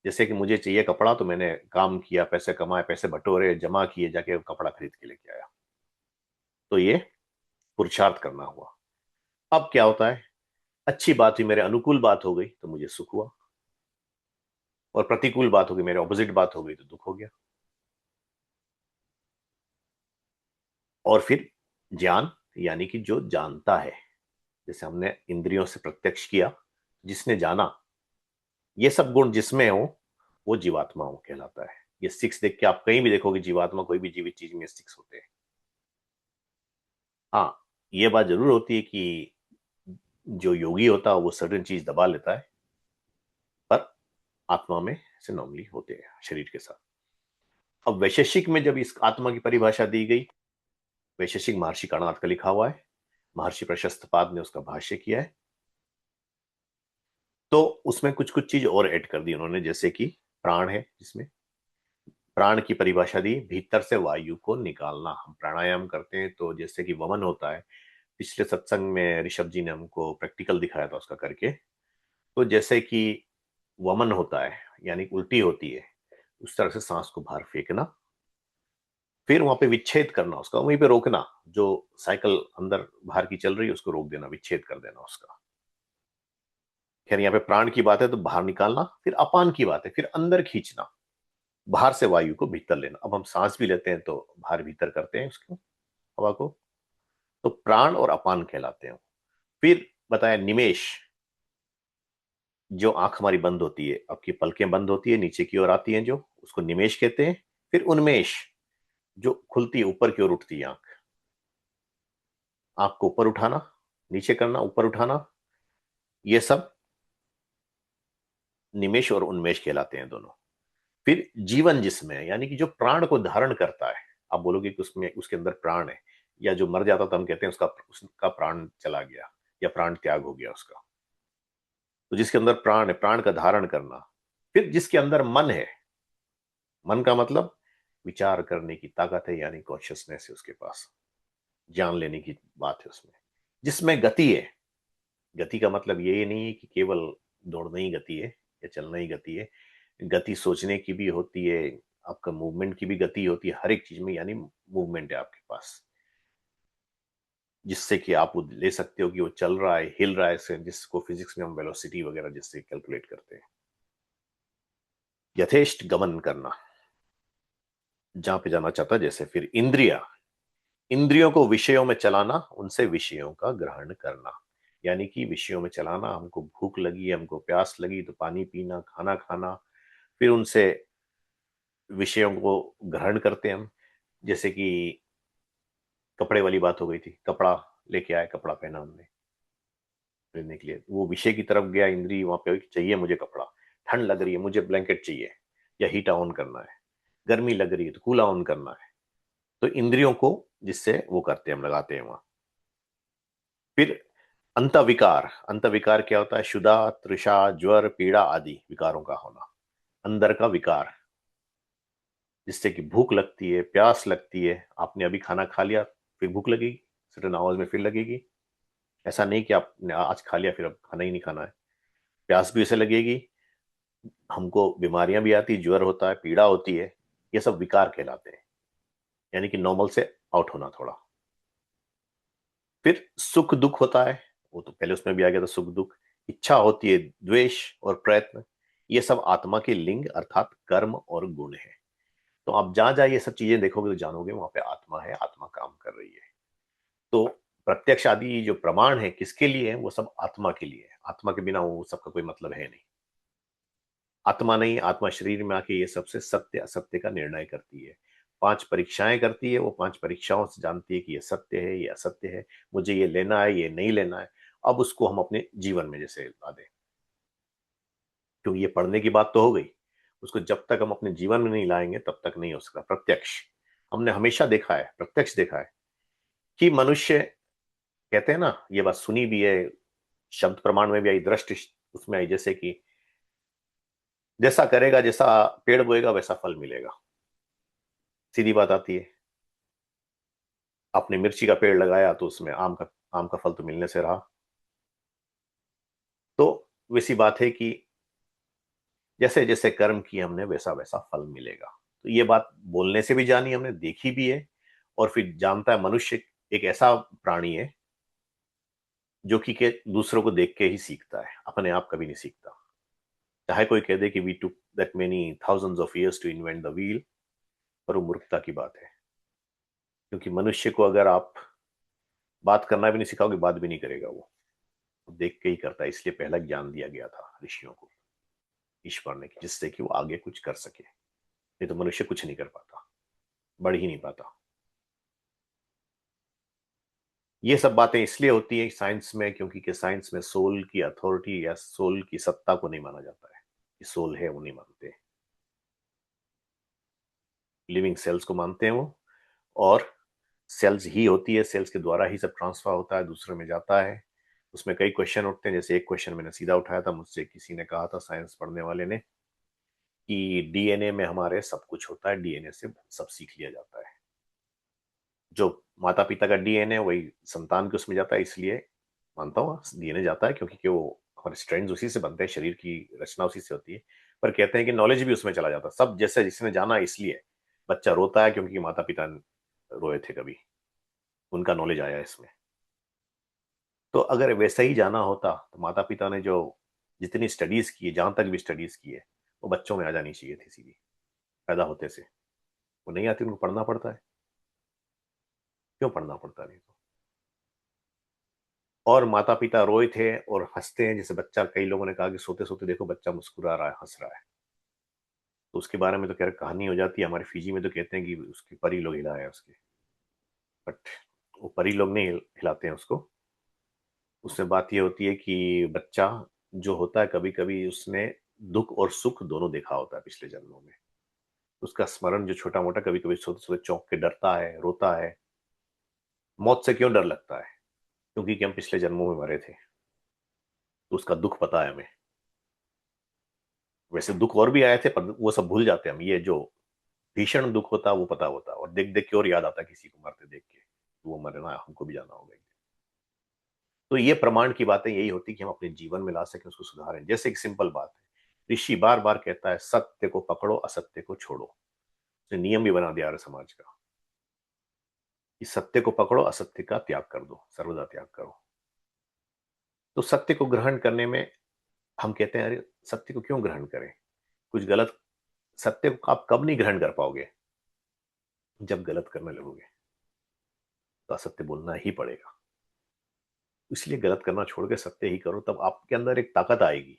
जैसे कि मुझे चाहिए कपड़ा तो मैंने काम किया, पैसे कमाए, पैसे बटोरे, जमा किए, जाके कपड़ा खरीद के लेके आया, तो ये पुरुषार्थ करना हुआ। अब क्या होता है? अच्छी बात हुई, मेरे अनुकूल बात हो गई तो मुझे सुख हुआ, और प्रतिकूल बात हो गई, मेरे ऑपोजिट बात हो गई तो दुख हो गया। और फिर ज्ञान, यानी कि जो जानता है, जैसे हमने इंद्रियों से प्रत्यक्ष किया, जिसने जाना, ये सब गुण जिसमें हो वो जीवात्मा हो कहलाता है। ये सिक्स देख के आप कहीं भी देखोगे जीवात्मा, कोई भी जीवित चीज में सिक्स होते हैं। हाँ, ये बात जरूर होती है कि जो योगी होता है वो सर्टेन चीज दबा लेता है, पर आत्मा में से नॉर्मली होते हैं शरीर के साथ। अब वैशेषिक में जब इस आत्मा की परिभाषा दी गई, वैशेषिक महर्षि कणाद का लिखा हुआ है, महर्षि प्रशस्तपाद ने उसका भाष्य किया है, तो उसमें कुछ कुछ चीज और ऐड कर दी उन्होंने, जैसे कि प्राण है, जिसमें प्राण की परिभाषा दी, भीतर से वायु को निकालना। हम प्राणायाम करते हैं तो जैसे कि वमन होता है, पिछले सत्संग में ऋषभ जी ने हमको प्रैक्टिकल दिखाया था उसका करके, तो जैसे कि वमन होता है यानी उल्टी होती है, उस तरह से सांस को बाहर फेंकना, फिर वहां पे विच्छेद करना उसका, वहीं पे रोकना, जो साइकिल अंदर बाहर की चल रही है उसको रोक देना, विच्छेद कर देना उसका। खैर यहाँ पे प्राण की बात है तो बाहर निकालना, फिर अपान की बात है फिर अंदर खींचना, बाहर से वायु को भीतर लेना। अब हम सांस भी लेते हैं तो बाहर भीतर करते हैं उसको, हवा को, तो प्राण और अपान कहलाते हैं। फिर बताया निमेश, जो आंख हमारी बंद होती है, आपकी पलकें बंद होती है नीचे की ओर आती हैं, जो उसको निमेश कहते हैं। फिर उन्मेष, जो खुलती है ऊपर की ओर उठती है आंख, आंख को ऊपर उठाना, नीचे करना, ऊपर उठाना, ये सब निमेश और उन्मेष कहलाते हैं दोनों। फिर जीवन जिसमें है, यानी कि जो प्राण को धारण करता है। आप बोलोगे कि उसमें उसके अंदर प्राण है, या जो मर जाता तो हम कहते हैं उसका प्राण चला गया या प्राण त्याग हो गया उसका। तो जिसके अंदर प्राण है, प्राण का धारण करना। फिर जिसके अंदर मन है, मन का मतलब विचार करने की ताकत है, यानी कॉन्शियसनेस है उसके पास, जान लेने की बात है उसमें। जिसमें गति है, गति का मतलब ये नहीं है कि केवल दौड़ना ही गति है या चलना ही गति है। गति सोचने की भी होती है, आपका मूवमेंट की भी गति होती है, हर एक चीज में यानी मूवमेंट है आपके पास, जिससे कि आप वो ले सकते हो कि वो चल रहा है, हिल रहा है, जिसको फिजिक्स में हम वेलोसिटी वगैरह जिससे कैलकुलेट करते हैं। यथेष्ट गमन करना, जहां पे जाना चाहता है जैसे। फिर इंद्रिया, इंद्रियों को विषयों में चलाना, उनसे विषयों का ग्रहण करना, यानी कि विषयों में चलाना। हमको भूख लगी, हमको प्यास लगी तो पानी पीना, खाना खाना, फिर उनसे विषयों को ग्रहण करते हैं हम। जैसे कि कपड़े वाली बात हो गई थी, कपड़ा लेके आए, कपड़ा पहना हमने पहनने के लिए, वो विषय की तरफ गया, इंद्री वहां पे चाहिए मुझे कपड़ा, ठंड लग रही है मुझे ब्लैंकेट चाहिए या हीटर ऑन करना है, गर्मी लग रही है तो कूलर ऑन करना है। तो इंद्रियों को जिससे वो करते हैं हम, लगाते हैं वहां। फिर अंतविकार, अंतविकार क्या होता है? क्षुधा, तृषा, ज्वर, पीड़ा आदि विकारों का होना, अंदर का विकार, जिससे कि भूख लगती है, प्यास लगती है। आपने अभी खाना खा लिया, फिर भूख लगेगी, सर्टेन आवर्स में फिर लगेगी। ऐसा नहीं कि आपने आज खा लिया फिर अब खाना ही नहीं खाना है। प्यास भी ऐसे लगेगी, हमको बीमारियां भी आती, ज्वर होता है, पीड़ा होती है, ये सब विकार कहलाते हैं, यानी कि नॉर्मल से आउट होना थोड़ा। फिर सुख दुख होता है, वो तो पहले उसमें भी आ गया था, सुख दुख। इच्छा होती है, द्वेष और प्रयत्न, ये सब आत्मा के लिंग अर्थात कर्म और गुण है। तो आप जहां जहां ये सब चीजें देखोगे तो जानोगे वहां पे आत्मा है, आत्मा काम कर रही है। तो प्रत्यक्ष आदि जो प्रमाण है किसके लिए है? वो सब आत्मा के लिए है। आत्मा के बिना वो सबका कोई मतलब है नहीं। आत्मा नहीं, आत्मा शरीर में आके ये सबसे सत्य असत्य का निर्णय करती है। पांच परीक्षाएं करती है, वो पांच परीक्षाओं से जानती है कि ये सत्य है, ये असत्य है, मुझे ये लेना है, ये नहीं लेना है। अब उसको हम अपने जीवन में जैसे ला दें, क्योंकि ये पढ़ने की बात तो हो गई, उसको जब तक हम अपने जीवन में नहीं लाएंगे तब तक नहीं हो सकता प्रत्यक्ष। हमने हमेशा देखा है, प्रत्यक्ष देखा है कि मनुष्य, कहते हैं ना, ये बात सुनी भी है, शब्द प्रमाण में भी आई, दृष्टि उसमें आई, जैसे कि जैसा करेगा, जैसा पेड़ बोएगा वैसा फल मिलेगा। सीधी बात आती है, आपने मिर्ची का पेड़ लगाया तो उसमें आम का फल तो मिलने से रहा। तो वैसी बात है कि जैसे जैसे कर्म किए हमने वैसा वैसा फल मिलेगा। तो ये बात बोलने से भी जानी, हमने देखी भी है। और फिर जानता है, मनुष्य एक ऐसा प्राणी है जो कि के दूसरों को देख के ही सीखता है, अपने आप कभी नहीं सीखता। चाहे कोई कह दे कि we took that many thousands of years to invent the wheel, पर वो मूर्खता की बात है। क्योंकि मनुष्य को अगर आप बात करना भी नहीं सिखाओगे, बात भी नहीं करेगा वो देख के ही करता है। इसलिए पहला ज्ञान दिया गया था ऋषियों को, ईश्वर ने, जिससे कि वो आगे कुछ कर सके। नहीं तो मनुष्य कुछ नहीं कर पाता, बढ़ ही नहीं पाता। ये सब बातें इसलिए होती है साइंस में, क्योंकि के साइंस में सोल की अथॉरिटी या सोल की सत्ता को नहीं माना जाता है कि सोल है, वो नहीं मानते। लिविंग सेल्स को मानते हैं वो। और सेल्स ही होती है, सेल्स के द्वारा ही सब ट्रांसफर होता है, दूसरे में जाता है। उसमें कई क्वेश्चन उठते हैं, जैसे एक क्वेश्चन मैंने सीधा उठाया था, मुझसे किसी ने कहा था, साइंस पढ़ने वाले ने, कि डीएनए में हमारे सब कुछ होता है, डीएनए से सब सीख लिया जाता है। जो माता पिता का डीएनए वही संतान के उसमें जाता है, इसलिए मानता हूँ डीएनए जाता है, क्योंकि वो हमारे स्ट्रेंड्स उसी से बनते हैं, शरीर की रचना उसी से होती है। पर कहते हैं कि नॉलेज भी उसमें चला जाता है, सब जैसे जिसने जाना इसलिए बच्चा रोता है क्योंकि माता पिता रोए थे कभी, उनका नॉलेज आया इसमें। तो अगर वैसा ही जाना होता तो माता पिता ने जो जितनी स्टडीज की है, जहां तक भी स्टडीज की है, वो बच्चों में आ जानी चाहिए थी सीधी, पैदा होते से। वो नहीं आती, उनको पढ़ना पड़ता है। क्यों पढ़ना पड़ता नहीं तो? और माता पिता रोए थे और हंसते हैं, जैसे बच्चा, कई लोगों ने कहा कि सोते सोते देखो बच्चा मुस्कुरा रहा है, हंस रहा है। तो उसके बारे में तो खैर कहानी हो जाती है। हमारे फिजी में तो कहते हैं कि उसके परी लोग हिलाए उसके, बट वो परी लोग नहीं हिलाते हैं उसको। उसमें बात ये होती है कि बच्चा जो होता है, कभी कभी उसने दुख और सुख दोनों देखा होता है पिछले जन्मों में। उसका स्मरण जो छोटा मोटा, कभी कभी सोते सोते चौंक के डरता है, रोता है। मौत से क्यों डर लगता है? क्योंकि कि हम पिछले जन्मों में मरे थे, तो उसका दुख पता है हमें। वैसे दुख और भी आए थे, पर वो सब भूल जाते हैं हम। ये जो भीषण दुख होता है वो पता होता है, और देख देख के और याद आता है किसी को मरते देख के, तो वो मरना, हमको भी जाना होगा। तो ये प्रमाण की बातें यही होती कि हम अपने जीवन में ला सकें, उसको सुधारें। जैसे एक सिंपल बात है, ऋषि बार बार कहता है सत्य को पकड़ो, असत्य को छोड़ो। तो नियम भी बना दिया आर्य समाज का कि सत्य को पकड़ो, असत्य का त्याग कर दो, सर्वदा त्याग करो। तो सत्य को ग्रहण करने में हम कहते हैं, अरे सत्य को क्यों ग्रहण करें? कुछ गलत, सत्य को आप कब नहीं ग्रहण कर पाओगे? जब गलत करने लगोगे तो असत्य बोलना ही पड़ेगा। इसलिए गलत करना छोड़ के सत्य ही करो, तब आपके अंदर एक ताकत आएगी।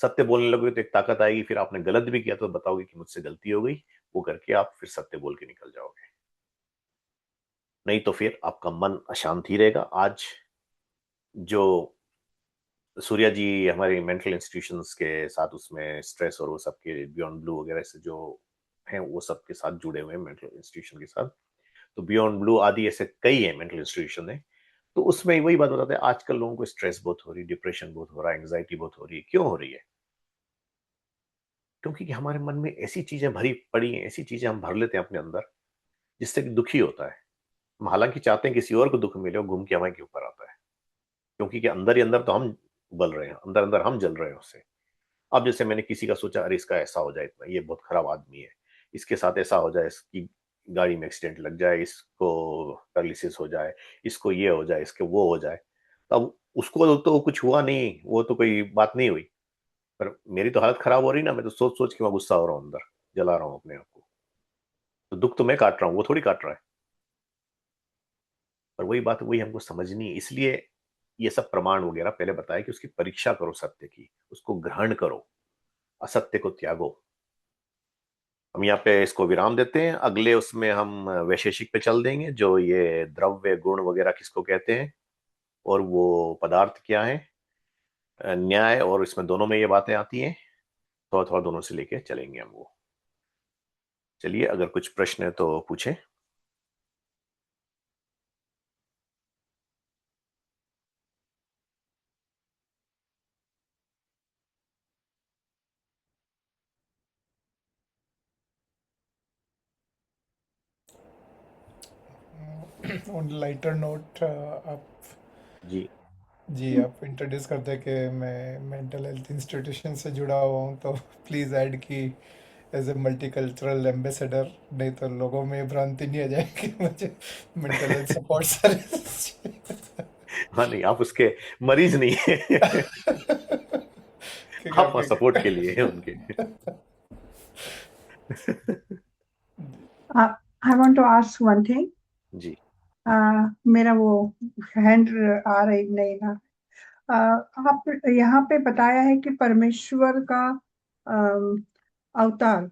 सत्य बोलने लगोगे तो एक ताकत आएगी, फिर आपने गलत भी किया तो बताओगे कि मुझसे गलती हो गई, वो करके आप फिर सत्य बोल के निकल जाओगे। नहीं तो फिर आपका मन अशांत ही रहेगा। आज जो सूर्या जी हमारे मेंटल इंस्टीट्यूशंस के साथ, उसमें स्ट्रेस और वो सबके बियॉन्ड ब्लू वगैरह से जो हैं, वो सबके साथ जुड़े हुए हैं मेंटल इंस्टीट्यूशन के साथ। तो बियॉन्ड ब्लू आदि ऐसे कई है मेंटल इंस्टीट्यूशन है। तो उसमें वही बात बताते हैं, आजकल लोगों को स्ट्रेस बहुत हो रही है, डिप्रेशन बहुत हो रहा है, एंग्जाइटी बहुत हो रही है। क्यों हो रही है? क्योंकि कि हमारे मन में ऐसी चीजें भरी पड़ी हैं, ऐसी चीजें हम भर लेते हैं अपने अंदर, जिससे कि दुखी होता है। हम हालांकि चाहते हैं किसी और को दुख मिले, वो घूम के हमारे के ऊपर आता है। क्योंकि कि अंदर ही अंदर तो हम उबल रहे हैं, अंदर अंदर हम जल रहे हैं उससे। अब जैसे मैंने किसी का सोचा, अरे इसका ऐसा हो जाए, इतना ये बहुत खराब आदमी है, इसके साथ ऐसा हो जाए, इसकी गाड़ी में एक्सीडेंट लग जाए, इसको पैरालिसिस हो जाए, इसको ये हो जाए, इसके वो हो जाए। तब उसको तो कुछ हुआ नहीं, वो तो कोई बात नहीं हुई, पर मेरी तो हालत खराब हो रही ना। मैं तो सोच सोच के मैं गुस्सा हो रहा हूँ, अंदर जला रहा हूँ अपने आप को। तो दुख तो मैं काट रहा हूँ, वो थोड़ी काट रहा है। पर वही बात, वही हमको समझनी है। इसलिए ये सब प्रमाण वगैरह पहले बताया कि उसकी परीक्षा करो, सत्य की, उसको ग्रहण करो, असत्य को त्यागो। हम यहाँ पे इसको विराम देते हैं। अगले उसमें हम वैशेषिक पे चल देंगे, जो ये द्रव्य गुण वगैरह किसको कहते हैं, और वो पदार्थ क्या है, न्याय, और इसमें दोनों में ये बातें आती हैं। थोड़ा थोड़ा दोनों से लेके चलेंगे हम वो। चलिए, अगर कुछ प्रश्न है तो पूछें। ऑन लाइटर नोट आप जी। जी आप इंट्रोड्यूस करते कि मैं मेंटल हेल्थ इंस्टीट्यूशन से जुड़ा हुआ हूँ, तो प्लीज़ ऐड की एज ए मल्टीकल्चरल एम्बेसडर। नहीं तो लोगों में भ्रांति नहीं आ जाएगी मुझे मेंटल हेल्थ सपोर्ट सर्विस। हाँ, नहीं, आप उसके मरीज नहीं है। ठीक है, आप ठीक सपोर्ट के है। लिए हैं उनके। I want to ask one thing. जी। मेरा वो हैंड आ रही नहीं ना। आप यहाँ पे बताया है कि परमेश्वर का अम, अवतार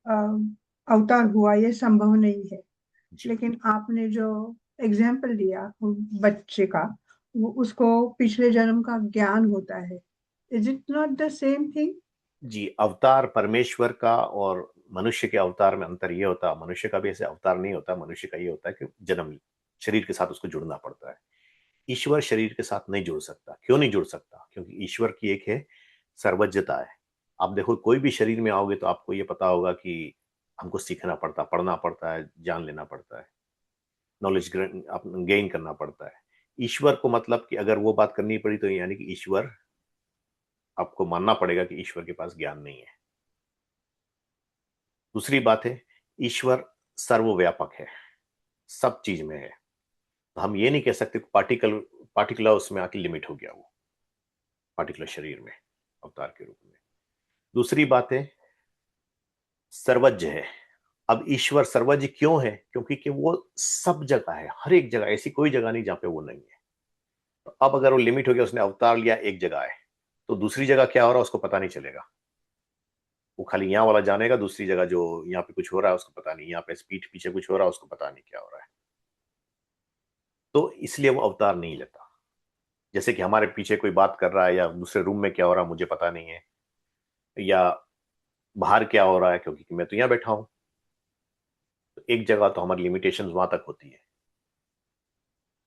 अम, अवतार हुआ, ये संभव नहीं है। जी। लेकिन आपने जो एग्जाम्पल दिया वो बच्चे का, वो उसको पिछले जन्म का ज्ञान होता है। Is it not the same thing? जी, अवतार परमेश्वर का और मनुष्य के अवतार में अंतर ये होता है, मनुष्य का भी ऐसे अवतार नहीं होता। मनुष्य का ये होता है कि जन्म, शरीर के साथ उसको जुड़ना पड़ता है। ईश्वर शरीर के साथ नहीं जुड़ सकता। क्यों नहीं जुड़ सकता? क्योंकि ईश्वर की एक है सर्वज्ञता है। आप देखो, कोई भी शरीर में आओगे तो आपको ये पता होगा कि हमको सीखना पड़ता, पढ़ना पड़ता है, जान लेना पड़ता है, नॉलेज गेन करना पड़ता है। ईश्वर को मतलब कि अगर वो बात करनी पड़ी तो यानी कि ईश्वर, आपको मानना पड़ेगा कि ईश्वर के पास ज्ञान नहीं है। दूसरी बात है ईश्वर सर्वव्यापक है, सब चीज में है। तो हम ये नहीं कह सकते पार्टिकुलर उसमें आके लिमिट हो गया, वो पार्टिकुलर शरीर में अवतार के रूप में। दूसरी बात है सर्वज्ञ है। अब ईश्वर सर्वज्ञ क्यों है? क्योंकि कि वो सब जगह है, हर एक जगह, ऐसी कोई जगह नहीं जहां पे वो नहीं है। तो अब अगर वो लिमिट हो गया, उसने अवतार लिया एक जगह है, तो दूसरी जगह क्या हो रहा है उसको पता नहीं चलेगा। वो खाली यहाँ वाला जानेगा, दूसरी जगह जो यहाँ पे कुछ हो रहा है उसको पता नहीं, यहाँ पे पीठ पीछे कुछ हो रहा है उसको पता नहीं क्या हो रहा है। तो इसलिए वो अवतार नहीं लेता। जैसे कि हमारे पीछे कोई बात कर रहा है या दूसरे रूम में क्या हो रहा है मुझे पता नहीं है, या बाहर क्या हो रहा है, क्योंकि मैं तो यहाँ बैठा हूं। तो एक जगह तो हमारी लिमिटेशन वहां तक होती है।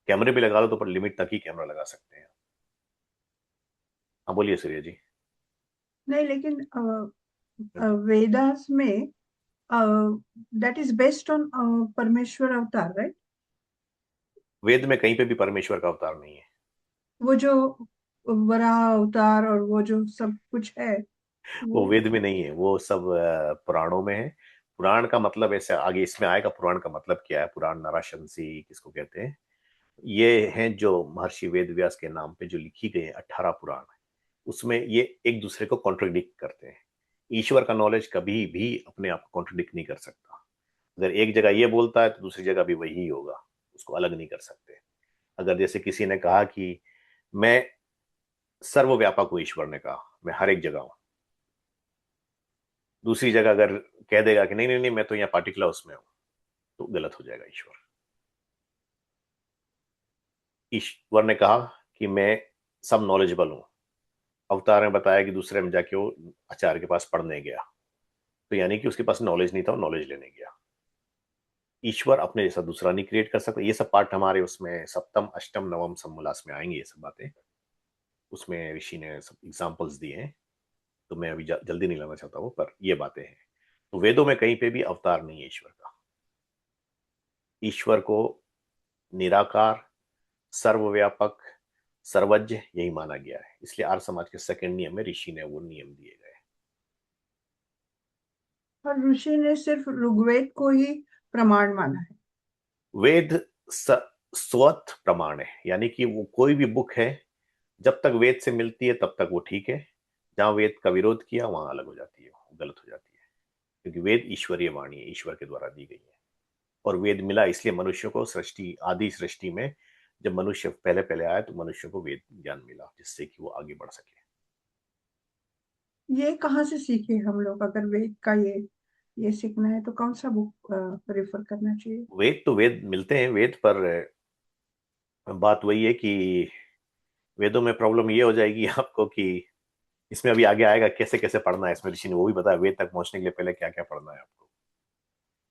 कैमरे भी लगा लो तो पर लिमिट तक ही कैमरा लगा सकते हैं। हाँ बोलिए सूर्य जी। नहीं, लेकिन वेदास में दैट इज बेस्ड ऑन परमेश्वर अवतार, राइट? वेद में कहीं पे भी परमेश्वर का अवतार नहीं है। वो जो वराह अवतार और वो जो सब कुछ है वो वो वेद में नहीं है, वो सब पुराणों में है। पुराण का मतलब ऐसे आगे इसमें आएगा, पुराण का मतलब क्या है, पुराण नराशंसी किसको कहते हैं। ये हैं जो महर्षि वेद व्यास के नाम पे जो लिखी गई है 18 पुराण, उसमें ये एक दूसरे को कॉन्ट्रोडिक्ट करते हैं। ईश्वर का नॉलेज कभी भी अपने आप को कॉन्ट्रोडिक्ट नहीं कर सकता। अगर एक जगह ये बोलता है तो दूसरी जगह भी वही होगा, उसको अलग नहीं कर सकते। अगर जैसे किसी ने कहा कि मैं सर्वव्यापक हूं, ईश्वर ने कहा मैं हर एक जगह हूं, दूसरी जगह अगर कह देगा कि नहीं नहीं नहीं मैं तो यहाँ पार्टिकुलर उसमें हूं, तो गलत हो जाएगा। ईश्वर ने कहा कि मैं सब नॉलेजेबल हूं, अवतार ने बताया कि दूसरे में जाके वो आचार्य के पास पढ़ने गया, तो यानी कि उसके पास नॉलेज नहीं था, वो नॉलेज लेने गया। ईश्वर अपने जैसा दूसरा नहीं क्रिएट कर सकता। ये सब पार्ट हमारे उसमें सप्तम अष्टम नवम समोल्लास में आएंगे, ये सब बातें उसमें ऋषि ने सब एग्जाम्पल्स दिए हैं। तो मैं अभी जल्दी नहीं लाना चाहता हूँ, पर ये बातें हैं। तो वेदों में कहीं पे भी अवतार नहीं है ईश्वर का। ईश्वर को निराकार, सर्वव्यापक, सर्वज्ञ यही माना गया है। इसलिए आर्य समाज के सेकंड नियम में ऋषि ने वो नियम दिए गए। और ऋषि ने सिर्फ ऋग्वेद को ही प्रमाण माना है। वेद स्वत प्रमाण है, यानी कि वो कोई भी बुक है जब तक वेद से मिलती है तब तक वो ठीक है। जहां वेद का विरोध किया वहां अलग हो जाती है, गलत हो जाती है। क्योंकि वेद ईश्वरीय वाणी है, ईश्वर के द्वारा दी गई है। और वेद मिला इसलिए मनुष्यों को सृष्टि, आदि सृष्टि में जब मनुष्य पहले पहले आया तो मनुष्यों को वेद ज्ञान मिला, जिससे कि वो आगे बढ़ सके। ये कहाँ से सीखे हम लोग? अगर वेद का ये सीखना है तो कौन सा बुक रेफर करना चाहिए? वेद तो वेद मिलते हैं वेद पर, बात वही है कि वेदों में प्रॉब्लम ये हो जाएगी आपको कि इसमें अभी आगे आएगा कैसे कैसे पढ़ना है। इसमें ऋषि ने वो भी बताया वेद तक पहुंचने के लिए पहले क्या क्या पढ़ना है आपको।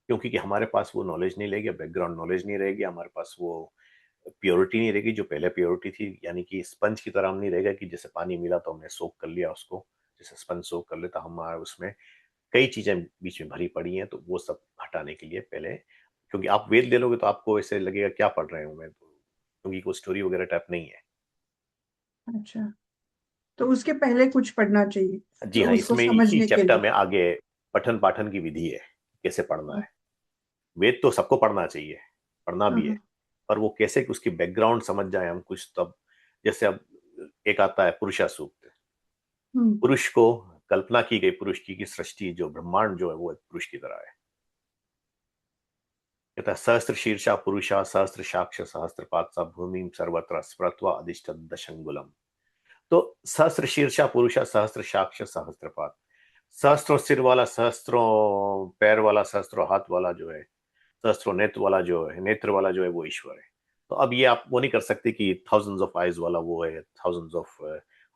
क्योंकि कि हमारे पास वो नॉलेज नहीं रहेगी, बैकग्राउंड नॉलेज नहीं रहेगी, हमारे पास वो प्योरिटी नहीं रहेगी जो पहले प्योरिटी थी। यानी कि स्पंज की तरह हम नहीं रहेगा कि जैसे पानी मिला तो हमने सोख कर लिया उसको, जैसे स्पंज सोख कर लेता, हमारे उसमें कई चीजें बीच में भरी पड़ी हैं। तो वो सब हटाने के लिए पहले, क्योंकि आप वेद ले लोगे तो आपको ऐसे लगेगा क्या पढ़ रहे हूँ मैं, तो क्योंकि कोई स्टोरी वगैरह टाइप नहीं है। अच्छा, तो उसके पहले कुछ पढ़ना चाहिए जी तो हाँ, उसको इसमें इसी समझने के चैप्टर लिए। में आगे पठन पाठन की विधि है, कैसे पढ़ना है। वेद तो सबको पढ़ना चाहिए, पढ़ना भी है, हाँ। पर वो कैसे कि उसकी बैकग्राउंड समझ जाए हम कुछ तब। जैसे अब एक आता है पुरुषा सूक्त, हम्म। पुरुष को कल्पना की गई, पुरुष की सृष्टि जो ब्रह्मांड जो है वो एक पुरुष की तरह है। कहता है सहस्त्र शीर्षा पुरुषा सहस्त्र साक्ष सहस्त्रपात सा भूमि सर्वत्र स्मृत्वा अधिष्ठ दशंगुलम। तो सहस्त्र शीर्षा पुरुषा सहस्त्र साक्ष सहस्त्रपात, सहस्त्रों सिर वाला, सहस्त्रों पैर वाला, सहस्त्रों हाथ वाला जो है, सहस्त्रों नेत्र वाला जो है, नेत्र वाला जो है वो ईश्वर है। तो अब ये आप वो नहीं कर सकते कि थाउजेंड्स ऑफ आईज वाला वो है, थाउजेंड्स ऑफ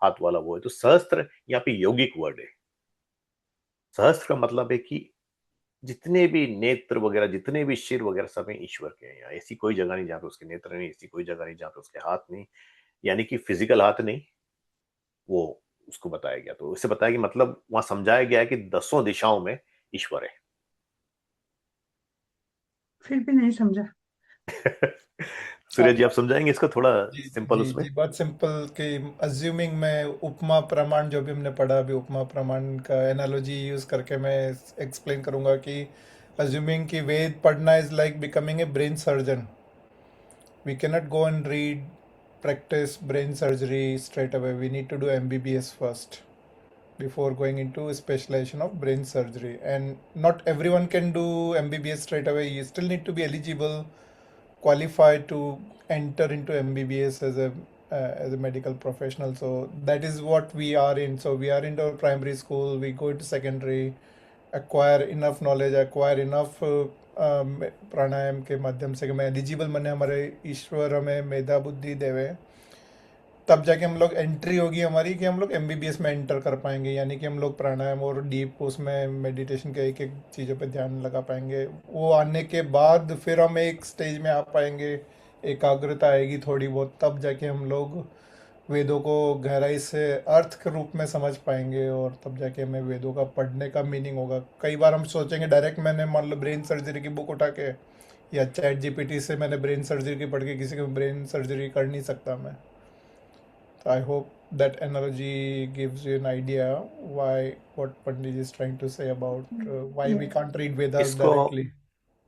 हाथ वाला वो है। तो सहस्त्र यहाँ पे यौगिक वर्ड है। सहस्त्र का मतलब है कि जितने भी नेत्र वगैरह, जितने भी शिर वगैरह सब हैं ईश्वर के हैं। यहाँ ऐसी कोई जगह नहीं जहाँ पे उसके नेत्र नहीं, ऐसी कोई जगह नहीं जहाँ पे उसके हाथ नहीं, यानी कि फिजिकल हाथ नहीं, वो उसको बताया गया। तो इससे बताया कि मतलब वहां समझाया गया है कि दसों दिशाओं में ईश्वर है। फिर भी नहीं समझा। सूर्य जी आप समझाएंगे इसको थोड़ा जी सिंपल जी उसमें। जी, बहुत सिंपल कि अज्यूमिंग मैं उपमा प्रमाण जो भी हमने पढ़ा अभी, उपमा प्रमाण का एनालॉजी यूज करके मैं एक्सप्लेन करूंगा कि assuming कि वेद पढ़ना is like becoming a brain surgeon. We cannot go and read, practice brain surgery straight away. We need to do MBBS first before going into specialization of brain surgery. And not everyone can do MBBS straight away. You still need to be eligible, qualified to enter into MBBS as a medical professional. So that is what we are in. So we are into our primary school, we go into secondary, acquire enough knowledge, acquire enough प्राणायाम के माध्यम से कि मैं eligible बने, हमारे ईश्वर हमें मेधा बुद्धि देवे, तब जाके हम लोग एंट्री होगी हमारी कि हम लोग एमबीबीएस में एंटर कर पाएंगे, यानी कि हम लोग प्राणायाम और डीप उसमें मेडिटेशन के एक एक चीज़ों पे ध्यान लगा पाएंगे। वो आने के बाद फिर हम एक स्टेज में आ पाएंगे, एकाग्रता आएगी थोड़ी बहुत, तब जाके हम लोग वेदों को गहराई से अर्थ के रूप में समझ पाएंगे, और तब जाके हमें वेदों का पढ़ने का मीनिंग होगा। कई बार हम सोचेंगे डायरेक्ट मैंने मान लो ब्रेन सर्जरी की बुक उठा के या चैट जीपीटी से मैंने ब्रेन सर्जरी की पढ़ के किसी को ब्रेन सर्जरी कर नहीं सकता मैं। So I hope that analogy gives you an idea why what Pandit is trying to say about why we Yeah. can't read Vedas इसको directly.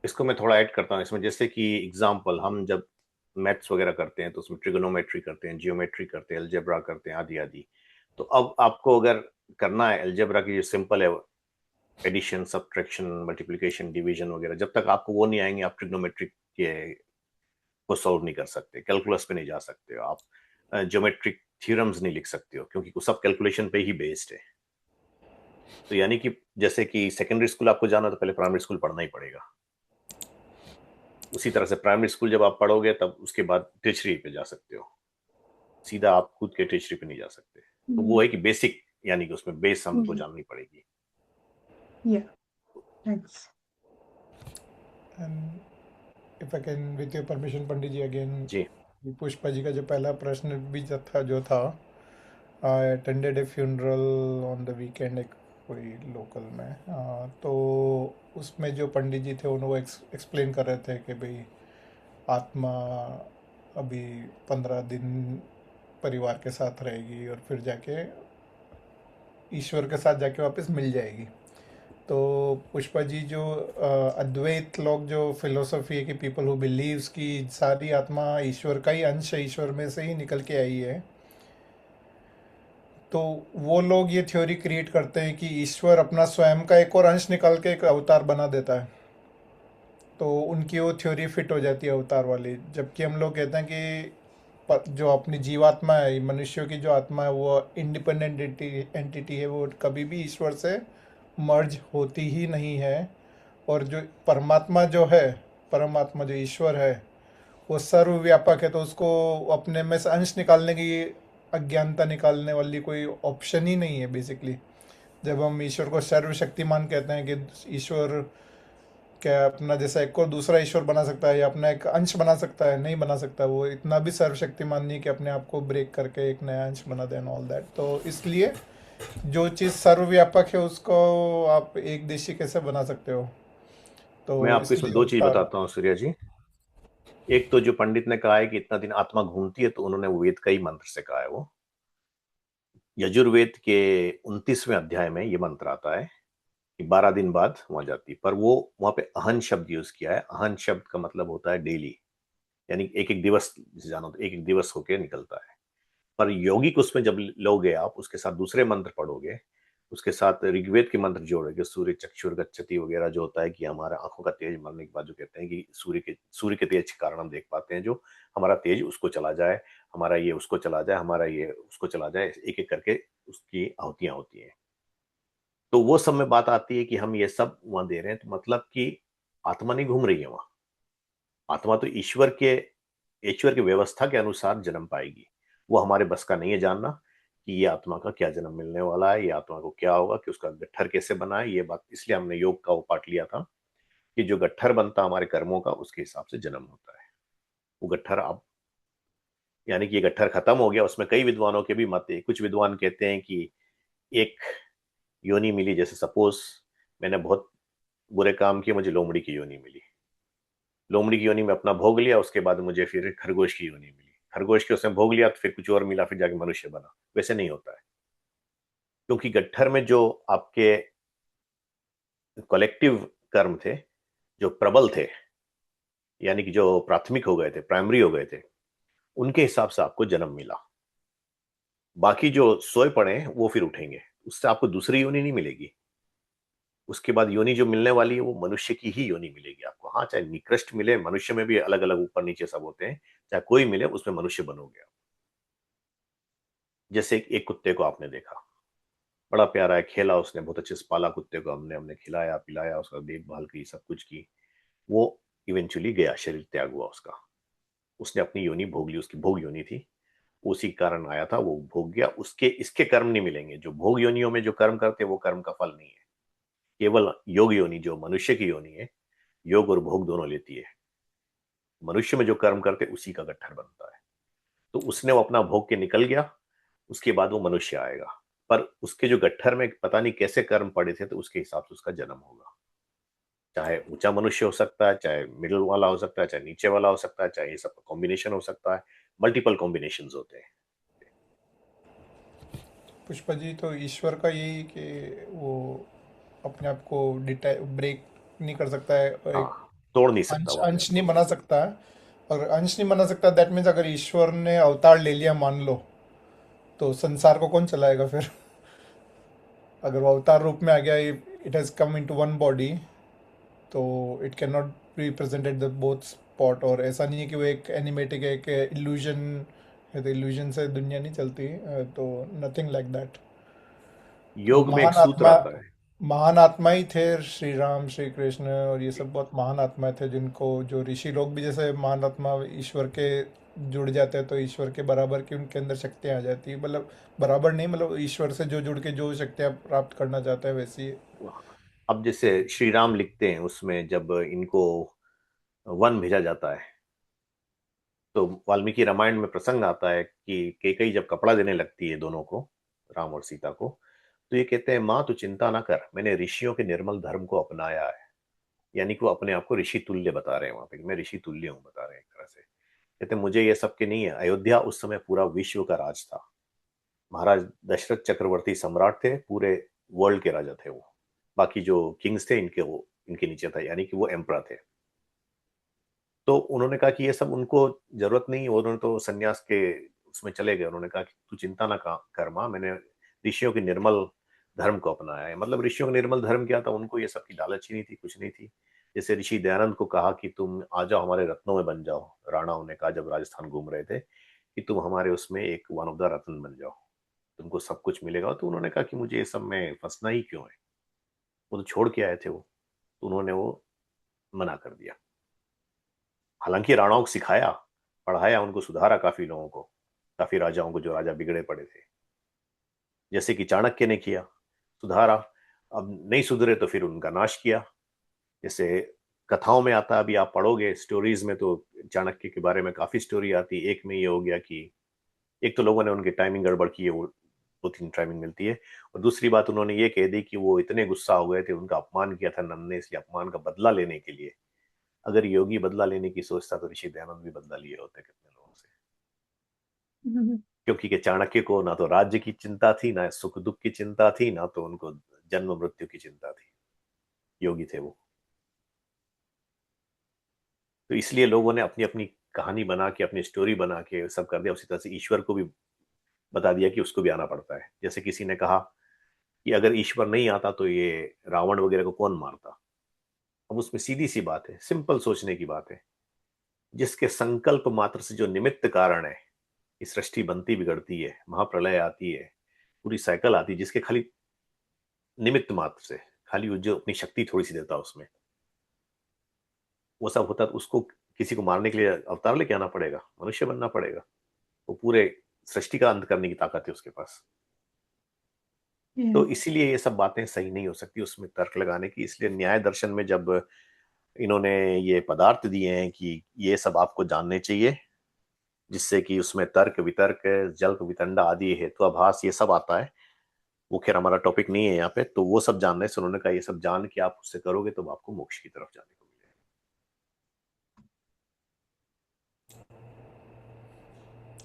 इसको मैं थोड़ा ऐड करता हूँ इसमें। जैसे कि एग्जाम्पल, हम जब मैथ्स वगैरह करते हैं तो उसमें ट्रिगोनोमेट्री करते हैं, जियोमेट्री करते हैं, अलजेब्रा करते हैं, आदि आदि। तो अब आपको अगर करना है अलजेब्रा की जो सिंपल है, एडिशन, सब्ट्रैक्शन, मल्टीप्लिकेशन, डिवीजन वगैरह, जब तक आपको वो नहीं आएंगे आप ट्रिग्नोमेट्री के को सॉल्व नहीं कर सकते, कैलकुलस पे नहीं जा सकते हो, आप ज्योमेट्रिक थ्योरम्स नहीं लिख सकते हो, क्योंकि वो सब कैलकुलेशन पे ही बेस्ड है। तो यानी कि जैसे कि सेकेंडरी स्कूल आपको जाना तो पहले प्राइमरी स्कूल पढ़ना ही पड़ेगा। उसी तरह से प्राइमरी स्कूल जब आप पढ़ोगे तब उसके बाद टीचरी पे जा सकते हो, सीधा आप खुद के टीचरी पे नहीं जा सकते। तो वो है कि बेसिक, यानी कि उसमें बेस हमको जाननी पड़ेगी। Yeah. Thanks. And if I can, with your permission, Pandit ji, again, जी पुष्पा जी का जो पहला प्रश्न भी जो था, I attended A funeral on the weekend, एक कोई लोकल में, तो उसमें जो पंडित जी थे उन्होंने वो एक्सप्लेन कर रहे थे कि भाई आत्मा अभी 15 दिन परिवार के साथ रहेगी और फिर जाके ईश्वर के साथ जाके वापस मिल जाएगी। तो पुष्पा जी, जो अद्वैत लोग जो फिलोसफी है कि पीपल हु बिलीव्स कि सारी आत्मा ईश्वर का ही अंश है, ईश्वर में से ही निकल के आई है, तो वो लोग ये थ्योरी क्रिएट करते हैं कि ईश्वर अपना स्वयं का एक और अंश निकाल के एक अवतार बना देता है। तो उनकी वो थ्योरी फिट हो जाती है अवतार वाली। जबकि हम लोग कहते हैं कि जो अपनी जीवात्मा है, मनुष्यों की जो आत्मा है, वो इंडिपेंडेंट एंटिटी है, वो कभी भी ईश्वर से मर्ज होती ही नहीं है। और जो परमात्मा जो है, परमात्मा जो ईश्वर है, वो सर्वव्यापक है, तो उसको अपने में से अंश निकालने की, अज्ञानता निकालने वाली कोई ऑप्शन ही नहीं है बेसिकली। जब हम ईश्वर को सर्वशक्तिमान कहते हैं कि ईश्वर क्या अपना जैसा एक और दूसरा ईश्वर बना सकता है या अपना एक अंश बना सकता है? नहीं बना सकता। वो इतना भी सर्वशक्तिमान नहीं कि अपने आप को ब्रेक करके एक नया अंश बना दें, ऑल दैट। तो इसलिए जो चीज़ सर्वव्यापक है उसको आप एक देशी कैसे बना सकते हो? तो मैं आपको इसमें दो चीज बताता हूँ सूर्या जी। एक तो जो पंडित ने कहा है कि इतना दिन आत्मा घूमती है, तो उन्होंने वेद का ही मंत्र से कहा है। वो यजुर्वेद के 29वें अध्याय में ये मंत्र आता है कि 12 दिन बाद वहां जाती, पर वो वहां पे अहन शब्द यूज किया है। अहन शब्द का मतलब होता है डेली, यानी एक एक दिवस जानो तो एक एक दिवस होके निकलता है। पर यौगिक उसमें जब लोगे आप, उसके साथ दूसरे मंत्र पढ़ोगे, उसके साथ ऋग्वेद के मंत्र जोड़ोगे, सूर्य चक्षुर गच्छति वगैरह, जो होता है कि हमारा आंखों का तेज मरने के बाद जो कहते हैं कि सूर्य के तेज के कारण हम देख पाते हैं, जो हमारा तेज उसको चला जाए, हमारा ये उसको चला जाए, हमारा ये उसको चला जाए, एक एक करके उसकी आहुतियां होती हैं। तो वो सब में बात आती है कि हम ये सब वहां दे रहे हैं, तो मतलब कि आत्मा नहीं घूम रही है वहां। आत्मा तो ईश्वर की व्यवस्था के अनुसार जन्म पाएगी। वो हमारे बस का नहीं है जानना कि ये आत्मा का क्या जन्म मिलने वाला है, ये आत्मा को क्या होगा, कि उसका गट्ठर कैसे बना है। ये बात इसलिए हमने योग का वो पाठ लिया था कि जो गट्ठर बनता हमारे कर्मों का, उसके हिसाब से जन्म होता है। वो गट्ठर अब, यानी कि ये गट्ठर खत्म हो गया। उसमें कई विद्वानों के भी मत है। कुछ विद्वान कहते हैं कि एक योनि मिली, जैसे सपोज मैंने बहुत बुरे काम किए, मुझे लोमड़ी की योनि मिली, लोमड़ी की योनि में अपना भोग लिया, उसके बाद मुझे फिर खरगोश की योनि मिली, खरगोश के उसने भोग लिया तो फिर कुछ और मिला, फिर जाके मनुष्य बना। वैसे नहीं होता है, क्योंकि गट्ठर में जो आपके कलेक्टिव कर्म थे जो प्रबल थे, यानी कि जो प्राथमिक हो गए थे, प्राइमरी हो गए थे, उनके हिसाब से आपको जन्म मिला। बाकी जो सोए पड़े हैं वो फिर उठेंगे, उससे आपको दूसरी योनि नहीं मिलेगी। उसके बाद योनि जो मिलने वाली है वो मनुष्य की ही योनि मिलेगी आपको। हाँ, चाहे निकृष्ट मिले, मनुष्य में भी अलग अलग ऊपर नीचे सब होते हैं, चाहे कोई मिले उसमें मनुष्य बनोगे आप। जैसे एक कुत्ते को आपने देखा, बड़ा प्यारा है, खेला उसने, बहुत अच्छे से पाला कुत्ते को, हमने हमने खिलाया पिलाया, उसका देखभाल की, सब कुछ की। वो इवेंचुअली गया, शरीर त्याग हुआ उसका। उसने अपनी योनि भोग ली, उसकी भोग योनि थी, उसी कारण आया था, वो भोग गया। उसके इसके कर्म नहीं मिलेंगे। जो भोग योनियों में जो कर्म करते हैं वो कर्म का फल नहीं है। केवल योग योनि, जो मनुष्य की योनि है, योग और भोग दोनों लेती है। मनुष्य में जो कर्म करते उसी का गट्ठर बनता है। तो उसने वो अपना भोग के निकल गया, उसके बाद वो मनुष्य आएगा। पर उसके जो गट्ठर में पता नहीं कैसे कर्म पड़े थे, तो उसके हिसाब से उसका जन्म होगा। चाहे ऊंचा मनुष्य हो सकता है, चाहे मिडिल वाला हो सकता है, चाहे नीचे वाला हो सकता है, चाहे ये सब कॉम्बिनेशन हो सकता है। मल्टीपल कॉम्बिनेशन होते हैं। पुष्पा जी, तो ईश्वर का यही कि वो अपने आप को ब्रेक नहीं कर सकता है, हाँ, एक तोड़ नहीं सकता अंश वो अपने आप अंश नहीं को। बना सकता है। अगर अंश नहीं बना सकता, दैट मीन्स अगर ईश्वर ने अवतार ले लिया मान लो, तो संसार को कौन चलाएगा फिर? अगर वो अवतार रूप में आ गया, it has come into one body, तो it can not be presented the both spot. और ऐसा नहीं है कि वो एक एनिमेटिक एक इल्यूजन है, तो इल्यूजन से दुनिया नहीं चलती, तो नथिंग लाइक दैट। वो योग में एक सूत्र आता है। महान आत्मा ही थे, श्री राम श्री कृष्ण और ये सब बहुत महान आत्मा थे, जिनको जो ऋषि लोग भी जैसे महान आत्मा ईश्वर के जुड़ जाते हैं तो ईश्वर के बराबर की उनके अंदर शक्तियाँ आ जाती है। मतलब बराबर नहीं, मतलब ईश्वर से जो जुड़ के जो शक्तियाँ प्राप्त करना चाहते हैं वैसी। अब जैसे श्री राम लिखते हैं, उसमें जब इनको वन भेजा जाता है, तो वाल्मीकि रामायण में प्रसंग आता है कि कैकेयी जब कपड़ा देने लगती है दोनों को, राम और सीता को, तो ये कहते हैं, माँ तू चिंता ना कर, मैंने ऋषियों के निर्मल धर्म को अपनाया है। यानी कि वो अपने आप को ऋषि तुल्य बता रहे हैं वहां पे, मैं ऋषि तुल्य हूँ, बता रहे हैं एक तरह से। कहते हैं, मुझे ये सब के नहीं है। अयोध्या उस समय पूरा विश्व का राज था। महाराज दशरथ चक्रवर्ती सम्राट थे, पूरे वर्ल्ड के राजा थे वो। बाकी जो किंग्स थे इनके, वो इनके नीचे था, यानी कि वो एम्परर थे। तो उन्होंने कहा कि ये सब उनको जरूरत नहीं, उन्होंने तो सन्यास के उसमें चले गए। उन्होंने कहा कि तू चिंता ना कर मां, मैंने ऋषियों के निर्मल धर्म को अपनाया है। मतलब ऋषियों का निर्मल धर्म क्या था, उनको ये सब की लालच ही नहीं थी, कुछ नहीं थी। जैसे ऋषि दयानंद को कहा कि तुम आ जाओ हमारे रत्नों में बन जाओ, राणाओं ने कहा जब राजस्थान घूम रहे थे, कि तुम हमारे उसमें एक वन ऑफ द रत्न बन जाओ, तुमको सब कुछ मिलेगा। तो उन्होंने कहा कि मुझे ये सब में फंसना ही क्यों है, वो तो छोड़ के आए थे वो। तो उन्होंने वो मना कर दिया। हालांकि राणाओं को सिखाया, पढ़ाया, उनको सुधारा काफी लोगों को, काफी राजाओं को, जो राजा बिगड़े पड़े थे, जैसे कि चाणक्य ने किया, सुधारा। अब नहीं सुधरे तो फिर उनका नाश किया। जैसे कथाओं में आता है, अभी आप पढ़ोगे स्टोरीज में तो चाणक्य के बारे में काफी स्टोरी आती है। एक में ये हो गया कि एक तो लोगों ने उनकी टाइमिंग गड़बड़ की है, वो 2-3 टाइमिंग मिलती है। और दूसरी बात उन्होंने ये कह दी कि वो इतने गुस्सा हो गए थे, उनका अपमान किया था नंद ने, इसलिए अपमान का बदला लेने के लिए, अगर योगी बदला लेने की सोचता तो ऋषि दयानंद भी बदला लिए होते कितने लोगों से। क्योंकि के चाणक्य को ना तो राज्य की चिंता थी, ना सुख दुख की चिंता थी, ना तो उनको जन्म मृत्यु की चिंता थी। योगी थे वो। तो इसलिए लोगों ने अपनी अपनी कहानी बना के, अपनी स्टोरी बना के सब कर दिया। उसी तरह से ईश्वर को भी बता दिया कि उसको भी आना पड़ता है। जैसे किसी ने कहा कि अगर ईश्वर नहीं आता तो ये रावण वगैरह को कौन मारता। अब उसमें सीधी सी बात है, सिंपल सोचने की बात है। जिसके संकल्प मात्र से जो निमित्त कारण है, ये सृष्टि बनती बिगड़ती है, महाप्रलय आती है, पूरी साइकिल आती है, जिसके खाली निमित्त मात्र से, खाली वो जो अपनी शक्ति थोड़ी सी देता है उसमें, वो सब होता है, तो उसको किसी को मारने के लिए अवतार लेके आना पड़ेगा, मनुष्य बनना पड़ेगा। वो पूरे सृष्टि का अंत करने की ताकत है उसके पास। तो Yes. इसीलिए ये सब बातें सही नहीं हो सकती उसमें तर्क लगाने की। इसलिए न्याय दर्शन में जब इन्होंने ये पदार्थ दिए हैं कि ये सब आपको जानने चाहिए, जिससे कि उसमें तर्क वितर्क, जल्प वितंडा आदि हेतुआभास ये सब आता है, वो खैर हमारा टॉपिक नहीं है यहाँ पे। तो वो सब जानने से उन्होंने कहा ये सब जान के आप उससे करोगे तो आपको मोक्ष की तरफ जाने को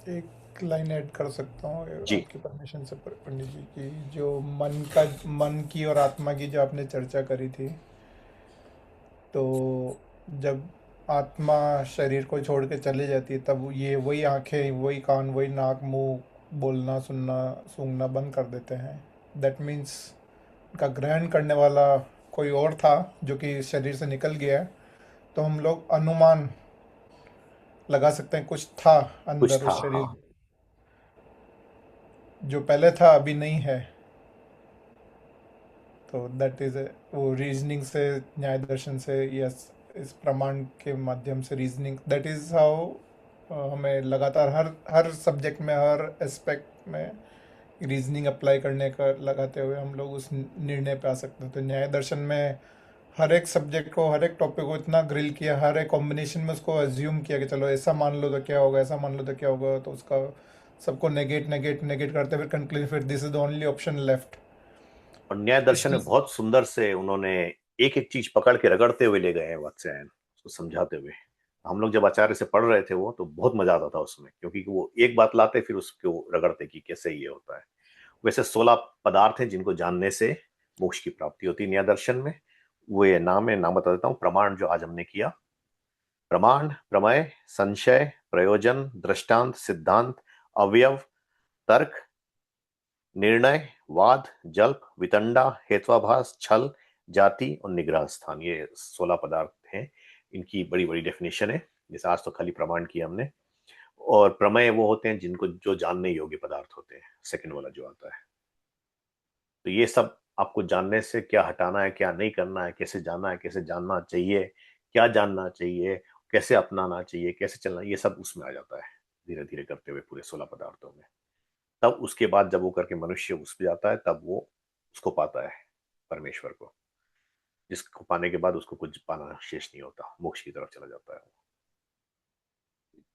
मिलेगा। एक लाइन ऐड कर सकता हूँ जी। आपकी परमिशन से, पंडित जी की जो मन की और आत्मा की जो आपने चर्चा करी थी, तो जब आत्मा शरीर को छोड़ के चली जाती है तब ये वही आंखें, वही कान, वही नाक, मुंह बोलना, सुनना, सूंघना बंद कर देते हैं। दैट मीन्स का ग्रहण करने वाला कोई और था जो कि शरीर से निकल गया है। तो हम लोग अनुमान लगा सकते हैं कुछ था कुछ अंदर था, उस हाँ। शरीर, जो पहले था अभी नहीं है। तो दैट इज वो रीजनिंग से, न्याय दर्शन से, यस, इस प्रमाण के माध्यम से रीजनिंग, दैट इज हाउ हमें लगातार हर हर सब्जेक्ट में, हर एस्पेक्ट में रीजनिंग अप्लाई करने का लगाते हुए हम लोग उस निर्णय पे आ सकते हैं। तो न्याय दर्शन में हर एक सब्जेक्ट को, हर एक टॉपिक को इतना ग्रिल किया, हर एक कॉम्बिनेशन में उसको अज्यूम किया कि चलो ऐसा मान लो तो क्या होगा, ऐसा मान लो तो क्या होगा, तो उसका सबको नेगेट नेगेट नेगेट करते हुए कंक्लूजन, फिर this is the only option left. और न्याय दर्शन इसलिए में बहुत सुंदर से उन्होंने एक एक चीज पकड़ के रगड़ते हुए ले गए हैं वात्स्यायन, उसको समझाते हुए। हम लोग जब आचार्य से पढ़ रहे थे वो, तो बहुत मजा आता था उसमें, क्योंकि वो एक बात लाते फिर उसको रगड़ते कि कैसे ये होता है। वैसे 16 पदार्थ हैं जिनको जानने से मोक्ष की प्राप्ति होती है न्याय दर्शन में। वो ये नाम है, नाम बता देता हूँ। प्रमाण जो आज हमने किया, प्रमाण, प्रमेय, संशय, प्रयोजन, दृष्टांत, सिद्धांत, अवयव, तर्क, निर्णय, वाद, जल्प, वितंडा, हेत्वाभास, छल, जाति और निग्रह स्थान, ये 16 पदार्थ हैं। इनकी बड़ी बड़ी डेफिनेशन है। जैसे आज तो खाली प्रमाण किया हमने। और प्रमेय वो होते हैं जिनको, जो जानने योग्य पदार्थ होते हैं, सेकंड वाला जो आता है। तो ये सब आपको जानने से क्या हटाना है, क्या नहीं करना है, कैसे जानना है, कैसे जानना चाहिए, क्या जानना चाहिए, कैसे अपनाना चाहिए, कैसे चलना, ये सब उसमें आ जाता है धीरे धीरे करते हुए पूरे 16 पदार्थों में। तब उसके बाद जब वो करके मनुष्य उस पर जाता है, तब वो उसको पाता है, परमेश्वर को, जिसको पाने के बाद उसको कुछ पाना शेष नहीं होता, मोक्ष की तरफ चला जाता है।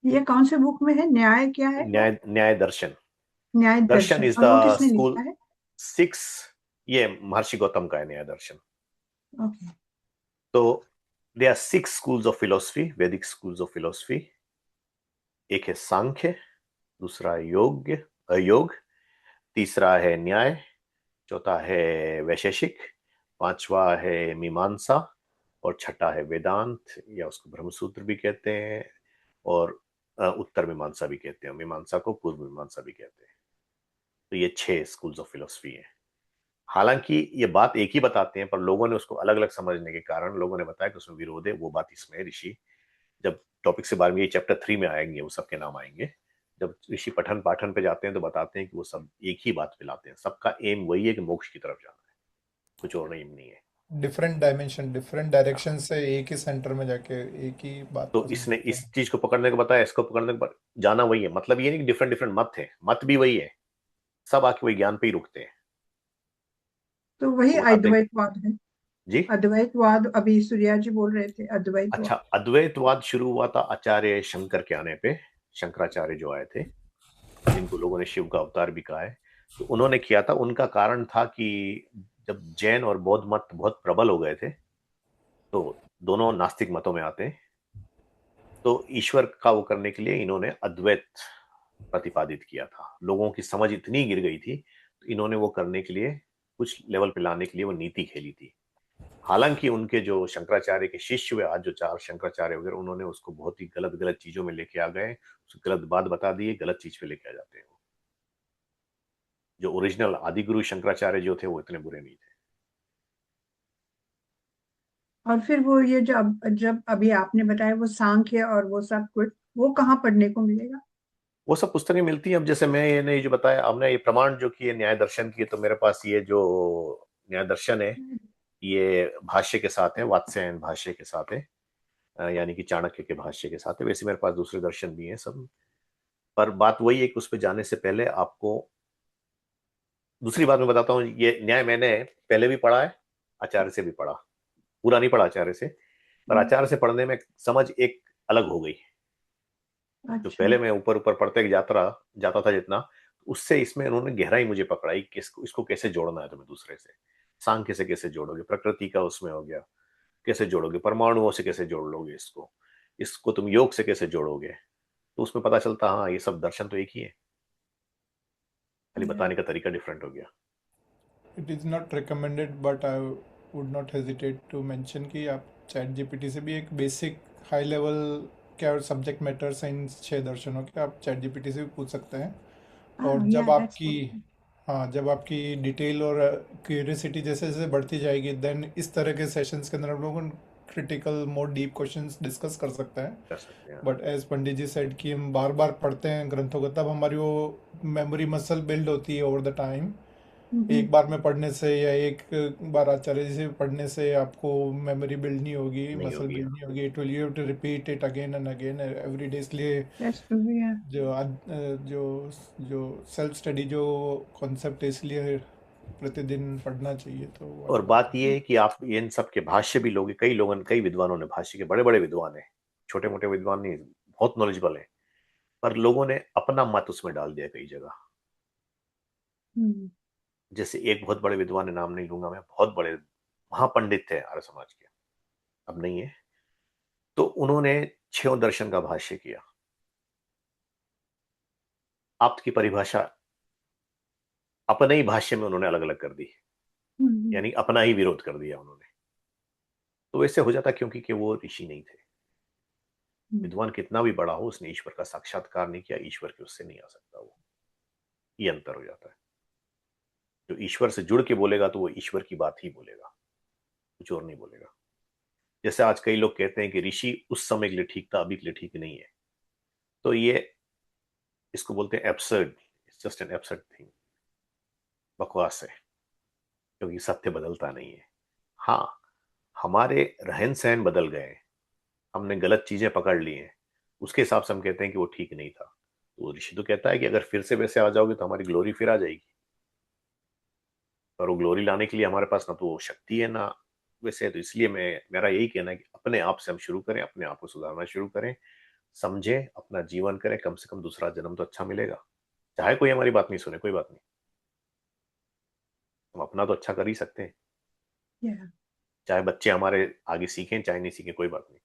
ये कौन से बुक में है? न्याय क्या है वो? न्याय, न्याय दर्शन। न्याय दर्शन दर्शन, इज और वो द किसने स्कूल लिखा है? 6। ये महर्षि गौतम का है न्याय दर्शन। ओके। तो they are 6 schools of philosophy, Vedic schools of philosophy. एक है सांख्य, दूसरा योग, तीसरा है न्याय, चौथा है वैशेषिक, पांचवा है मीमांसा, और छठा है वेदांत, या उसको ब्रह्मसूत्र भी कहते हैं, और उत्तर मीमांसा भी कहते हैं। मीमांसा को पूर्व मीमांसा भी कहते हैं। तो ये 6 स्कूल्स ऑफ फिलोसफी हैं। हालांकि ये बात एक ही बताते हैं, पर लोगों ने उसको अलग अलग समझने के कारण लोगों ने बताया कि उसमें विरोध है। वो बात इसमें है ऋषि, जब टॉपिक से बारे में, ये चैप्टर 3 में आएंगे, वो सबके नाम आएंगे। जब ऋषि पठन पाठन पे जाते हैं तो बताते हैं कि वो सब एक ही बात पे लाते हैं, सबका एम वही है कि मोक्ष की तरफ जाना है, कुछ और एम नहीं है। डिफरेंट डायमेंशन, डिफरेंट डायरेक्शन से एक ही सेंटर में जाके एक ही बात तो को इसने समझते इस हैं। चीज को पकड़ने को बताया, इसको पकड़ने को जाना वही है। मतलब ये नहीं कि डिफरेंट डिफरेंट मत है, मत भी वही है, सब आके वही ज्ञान पे ही रुकते हैं। तो वही वो बताते हैं अद्वैतवाद है। जी। अद्वैतवाद अभी सूर्या जी बोल रहे थे, अद्वैतवाद। अच्छा, अद्वैतवाद शुरू हुआ था आचार्य शंकर के आने पे। शंकराचार्य जो आए थे, जिनको लोगों ने शिव का अवतार भी कहा है, तो उन्होंने किया था। उनका कारण था कि जब जैन और बौद्ध मत बहुत प्रबल हो गए थे, तो दोनों नास्तिक मतों में आते हैं, तो ईश्वर का वो करने के लिए इन्होंने अद्वैत प्रतिपादित किया था। लोगों की समझ इतनी गिर गई थी, तो इन्होंने वो करने के लिए, कुछ लेवल पे लाने के लिए वो नीति खेली थी। हालांकि उनके जो शंकराचार्य के शिष्य हुए, आज जो 4 शंकराचार्य वगैरह, उन्होंने उसको बहुत ही गलत गलत चीजों में लेके आ गए, उसको गलत बात बता दी, गलत चीज पे लेके आ जाते हैं। जो ओरिजिनल आदि गुरु शंकराचार्य जो थे, वो इतने बुरे नहीं थे। और फिर वो ये जो जब अभी आपने बताया वो सांख्य और वो सब कुछ, वो कहाँ पढ़ने को मिलेगा? वो सब पुस्तकें मिलती हैं। अब जैसे मैंने जो बताया, हमने ये प्रमाण जो किए न्याय दर्शन की, तो मेरे पास ये जो न्याय दर्शन है, ये भाष्य के साथ है, वात्स्यायन भाष्य के साथ है, यानी कि चाणक्य के भाष्य के साथ है। वैसे मेरे पास दूसरे दर्शन भी हैं सब। पर बात वही है कि उस पर जाने से पहले आपको, दूसरी बात मैं बताता हूँ, ये न्याय मैंने पहले भी पढ़ा है, आचार्य से भी पढ़ा। पूरा नहीं पढ़ा आचार्य से, पर आचार्य से पढ़ने में समझ एक अलग हो गई। जो अच्छा। पहले मैं ऊपर ऊपर पढ़ते जाता जाता था जितना, उससे इसमें उन्होंने गहराई मुझे पकड़ाई कि इसको कैसे जोड़ना है तुम्हें दूसरे से। सांख्य से कैसे जोड़ोगे, प्रकृति का उसमें हो गया, कैसे जोड़ोगे, परमाणुओं से कैसे जोड़ लोगे इसको, इसको तुम योग से कैसे जोड़ोगे। तो उसमें पता चलता, हाँ ये सब दर्शन तो एक ही है, खाली बताने का तरीका डिफरेंट हो गया। It is not recommended but I would not hesitate to mention कि आप चैट जीपीटी से भी एक बेसिक हाई लेवल क्या सब्जेक्ट मैटर साइंस 6 दर्शनों के आप चैट जीपीटी से भी पूछ सकते हैं। और जब Yeah, that's आपकी, good. हाँ, जब आपकी डिटेल और क्यूरियोसिटी जैसे जैसे बढ़ती जाएगी, देन इस तरह के सेशंस के अंदर हम लोग critical more deep questions discuss कर सकते हैं। कर सकते हैं। But as Pandit ji said कि हम बार बार पढ़ते हैं ग्रंथों को, तब हमारी वो मेमोरी मसल बिल्ड होती है ओवर द टाइम। Mm-hmm. एक बार में पढ़ने से या एक बार आचार्य जी से पढ़ने से आपको मेमोरी बिल्ड नहीं होगी, नहीं मसल होगी। बिल्ड नहीं होगी। It will you have to repeat it again and again every day. इसलिए That's true. Yeah. जो जो सेल्फ स्टडी जो कॉन्सेप्ट है, इसलिए प्रतिदिन पढ़ना चाहिए। तो और whatever बात it ये है कि आप इन सब के भाष्य भी लोगे, कई विद्वानों ने, भाष्य के बड़े बड़े विद्वान हैं, छोटे मोटे विद्वान नहीं, बहुत नॉलेजेबल है, पर लोगों ने अपना मत उसमें डाल दिया कई जगह। is. जैसे एक बहुत बड़े विद्वान है, नाम नहीं लूंगा मैं, बहुत बड़े महापंडित थे आर्य समाज के, अब नहीं है, तो उन्होंने 6 दर्शन का भाष्य किया। आप्त की परिभाषा अपने ही भाष्य में उन्होंने अलग अलग कर दी, Mm-hmm. यानी अपना ही विरोध कर दिया उन्होंने। तो वैसे हो जाता क्योंकि कि वो ऋषि नहीं थे। विद्वान कितना भी बड़ा हो, उसने ईश्वर का साक्षात्कार नहीं किया, ईश्वर के उससे नहीं आ सकता वो। ये अंतर हो जाता है। जो ईश्वर से जुड़ के बोलेगा तो वो ईश्वर की बात ही बोलेगा, कुछ और नहीं बोलेगा। जैसे आज कई लोग कहते हैं कि ऋषि उस समय के लिए ठीक था, अभी के लिए ठीक नहीं है, तो ये इसको बोलते हैं absurd. It's just an absurd thing, बकवास है, क्योंकि सत्य बदलता नहीं है। हाँ, हमारे रहन सहन बदल गए, हमने गलत चीजें पकड़ ली हैं, उसके हिसाब से हम कहते हैं कि वो ठीक नहीं था। तो ऋषि तो कहता है कि अगर फिर से वैसे आ जाओगे तो हमारी ग्लोरी फिर आ जाएगी। पर वो ग्लोरी लाने के लिए हमारे पास ना तो वो शक्ति है ना वैसे है। तो इसलिए मेरा यही कहना है कि अपने आप से हम शुरू करें, अपने आप को सुधारना शुरू करें, समझें, अपना जीवन करें, कम से कम दूसरा जन्म तो अच्छा मिलेगा। चाहे कोई हमारी बात नहीं सुने, कोई बात नहीं, हम अपना तो अच्छा कर ही सकते हैं। Yeah. चाहे बच्चे हमारे आगे सीखें चाहे नहीं सीखें, कोई बात नहीं,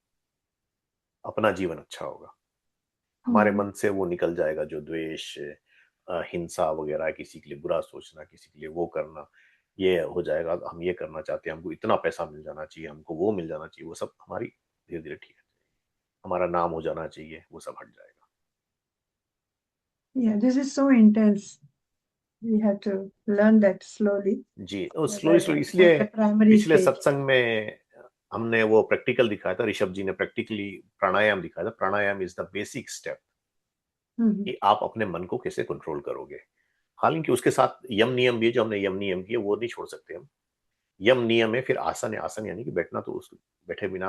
अपना जीवन अच्छा होगा। हमारे Mm-hmm. मन से वो निकल जाएगा जो द्वेष, हिंसा वगैरह, किसी के लिए बुरा सोचना, किसी के लिए वो करना, ये हो जाएगा। हम ये करना चाहते हैं, हमको इतना पैसा मिल जाना चाहिए, हमको वो मिल जाना चाहिए, वो सब हमारी धीरे धीरे ठीक है। हमारा नाम हो जाना चाहिए, वो सब हट जाएगा। Yeah, this is so intense. We have to learn that slowly जी, और at स्लोली स्लोली, at इसलिए the primary पिछले stage. सत्संग में हमने वो प्रैक्टिकल दिखाया था, ऋषभ जी ने प्रैक्टिकली प्राणायाम दिखाया था। Pranayama is the basic step Mm-hmm. कि आप अपने मन को कैसे कंट्रोल करोगे। हालांकि उसके साथ यम नियम भी है, जो हमने यम नियम किए वो नहीं छोड़ सकते हम। यम नियम है, फिर आसन है। आसन यानी कि बैठना, तो उस बैठे बिना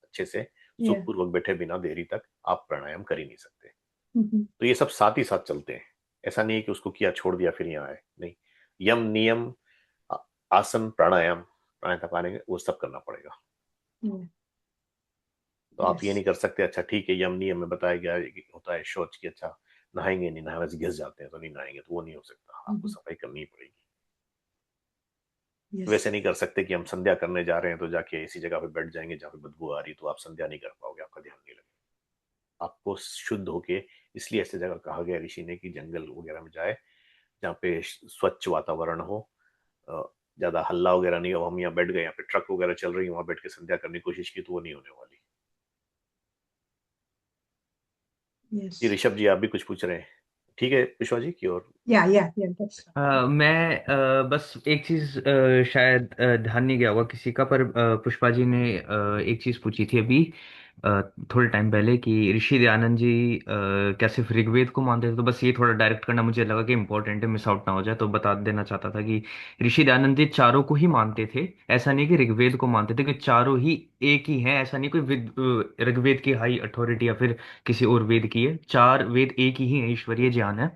अच्छे से Yeah. सुखपूर्वक बैठे बिना देरी तक आप प्राणायाम कर ही नहीं सकते। Mm-hmm. तो ये सब साथ ही साथ चलते हैं। ऐसा नहीं है कि उसको किया छोड़ दिया फिर यहाँ आए, नहीं। यम नियम, आ- आसन, प्राणायाम, प्राणायाम पाने वो सब करना पड़ेगा। Yeah. तो आप ये Yes. नहीं कर सकते अच्छा ठीक है यम नियम में बताया गया है कि होता है शौच की, अच्छा नहाएंगे नहीं, नहाए वैसे घिस जाते हैं तो नहीं नहाएंगे, तो वो नहीं हो सकता, आपको Mm-hmm. सफाई करनी ही पड़ेगी। Yes. वैसे नहीं कर सकते कि हम संध्या करने जा रहे हैं तो जाके ऐसी जगह पे बैठ जाएंगे जहाँ पे बदबू आ रही, तो आप संध्या नहीं कर पाओगे, आपका ध्यान नहीं लगेगा। आपको शुद्ध होके, इसलिए ऐसी जगह कहा गया ऋषि ने कि जंगल वगैरह में जाए जहाँ पे स्वच्छ वातावरण हो, ज्यादा हल्ला वगैरह नहीं हो। हम यहाँ बैठ गए, यहाँ पे ट्रक वगैरह चल रही है, वहां बैठ के संध्या करने की कोशिश की तो वो नहीं होने वाली। जी Yes. ऋषभ जी, आप भी कुछ पूछ रहे हैं? ठीक है पुष्पा जी की और। Yeah. Yeah. Yeah. That's. मैं बस एक चीज शायद ध्यान नहीं गया होगा किसी का, पर पुष्पा जी ने एक चीज पूछी थी अभी अ, थोड़े टाइम पहले कि ऋषि दयानंद जी क्या सिर्फ ऋग्वेद को मानते थे। तो बस ये थोड़ा डायरेक्ट करना मुझे लगा कि इंपॉर्टेंट है, मिस आउट ना हो जाए, तो बता देना चाहता था कि ऋषि दयानंद जी चारों को ही मानते थे। ऐसा नहीं कि ऋग्वेद को मानते थे, कि चारों ही एक ही हैं। ऐसा नहीं कोई ऋग्वेद की हाई अथॉरिटी या फिर किसी और वेद की है। चार वेद एक ही है, ईश्वरीय ज्ञान है।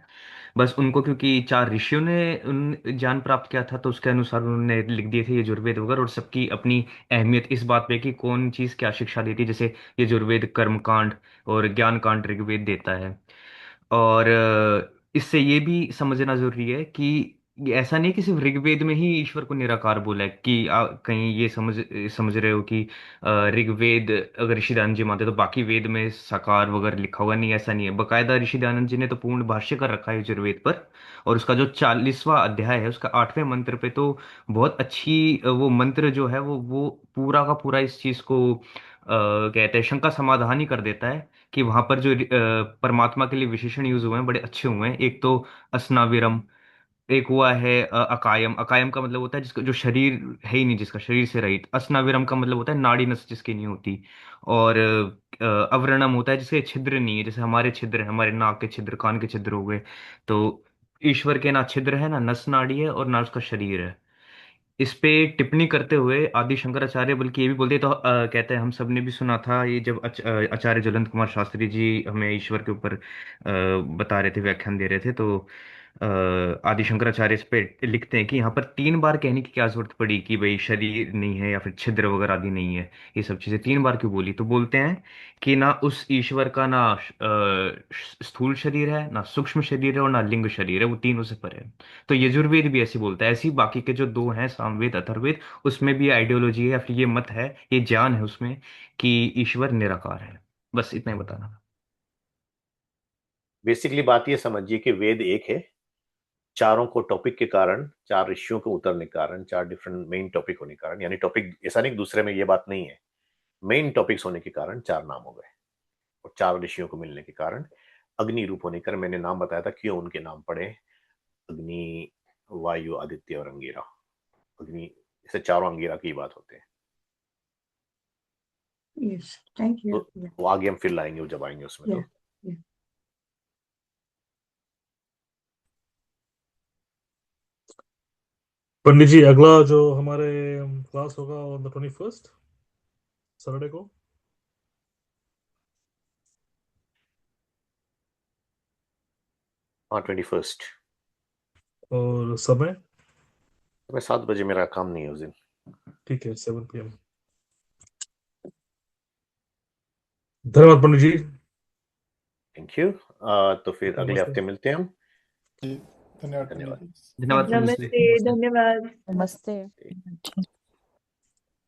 बस उनको क्योंकि चार ऋषियों ने उन ज्ञान प्राप्त किया था, तो उसके अनुसार उन्होंने लिख दिए थे यजुर्वेद वगैरह। और सबकी अपनी अहमियत इस बात पे कि कौन चीज़ क्या शिक्षा देती है। जैसे यजुर्वेद कर्म कांड और ज्ञान कांड ऋग्वेद देता है। और इससे ये भी समझना जरूरी है कि ये ऐसा नहीं कि सिर्फ ऋग्वेद में ही ईश्वर को निराकार बोला है कि कहीं ये समझ रहे हो कि ऋग्वेद अगर ऋषि दयानंद जी मानते तो बाकी वेद में साकार वगैरह लिखा होगा। नहीं, ऐसा नहीं है। बकायदा ऋषि दयानंद जी ने तो पूर्ण भाष्य कर रखा है यजुर्वेद पर। और उसका जो 40वां अध्याय है उसका 8वें मंत्र पे तो बहुत अच्छी वो मंत्र जो है वो पूरा का पूरा इस चीज को कहते हैं शंका समाधान ही कर देता है कि वहां पर जो परमात्मा के लिए विशेषण यूज हुए हैं बड़े अच्छे हुए हैं। एक तो अस्नाविरम, एक हुआ है अकायम। अकायम का मतलब होता है जिसका जो शरीर है ही नहीं, जिसका शरीर से रहित। अस्नाविरम का मतलब होता है नाड़ी नस जिसकी नहीं होती। और अवरणम होता है जिसके छिद्र नहीं है, जैसे हमारे छिद्र हैं, हमारे नाक के छिद्र, कान के छिद्र हो गए। तो ईश्वर के ना छिद्र है, ना नस नाड़ी है, और ना उसका शरीर है। इस पे टिप्पणी करते हुए आदि शंकराचार्य बल्कि ये भी बोलते तो कहते हैं, हम सब ने भी सुना था ये जब आचार्य ज्वलंत कुमार शास्त्री जी हमें ईश्वर के ऊपर बता रहे थे, व्याख्यान दे रहे थे। तो आदि शंकराचार्य इस पे लिखते हैं कि यहाँ पर 3 बार कहने की क्या जरूरत पड़ी कि भाई शरीर नहीं है या फिर छिद्र वगैरह आदि नहीं है। ये सब चीजें 3 बार क्यों बोली? तो बोलते हैं कि ना उस ईश्वर का ना स्थूल शरीर है, ना सूक्ष्म शरीर है, और ना लिंग शरीर है, वो तीनों से परे है। तो यजुर्वेद भी ऐसे बोलता है। ऐसी बाकी के जो 2 हैं, सामवेद अथर्ववेद, उसमें भी आइडियोलॉजी है या फिर ये मत है, ये ज्ञान है उसमें कि ईश्वर निराकार है। बस इतना ही बताना। बेसिकली बात ये समझिए कि वेद एक है, चारों को टॉपिक के कारण, 4 ऋषियों के उतरने के कारण, 4 डिफरेंट मेन टॉपिक होने के कारण, यानी टॉपिक ऐसा नहीं दूसरे में, ये बात नहीं है, मेन टॉपिक्स होने के कारण 4 नाम हो गए। और 4 ऋषियों को मिलने के कारण अग्नि रूप होने कर मैंने नाम बताया था क्यों उनके नाम पड़े, अग्नि, वायु, आदित्य और अंगिरा। अग्नि, इसे चारों अंगिरा की बात होते हैं। Yes, thank you. तो Yeah, वो आगे हम फिर लाएंगे, वो जब आएंगे उसमें। yeah, तो yeah. पंडित जी, अगला जो हमारे क्लास होगा ऑन द 21st सैटरडे को, हाँ 21st। और समय? मैं 7 बजे, मेरा काम नहीं है उस दिन। ठीक है, 7 PM। धन्यवाद पंडित जी। Thank you. तो फिर अगले नमस्ते। हफ्ते मिलते हैं हम। जी, धन्यवाद धन्यवाद। पंडित जी। धन्यवाद। नमस्ते, धन्यवाद। नमस्ते।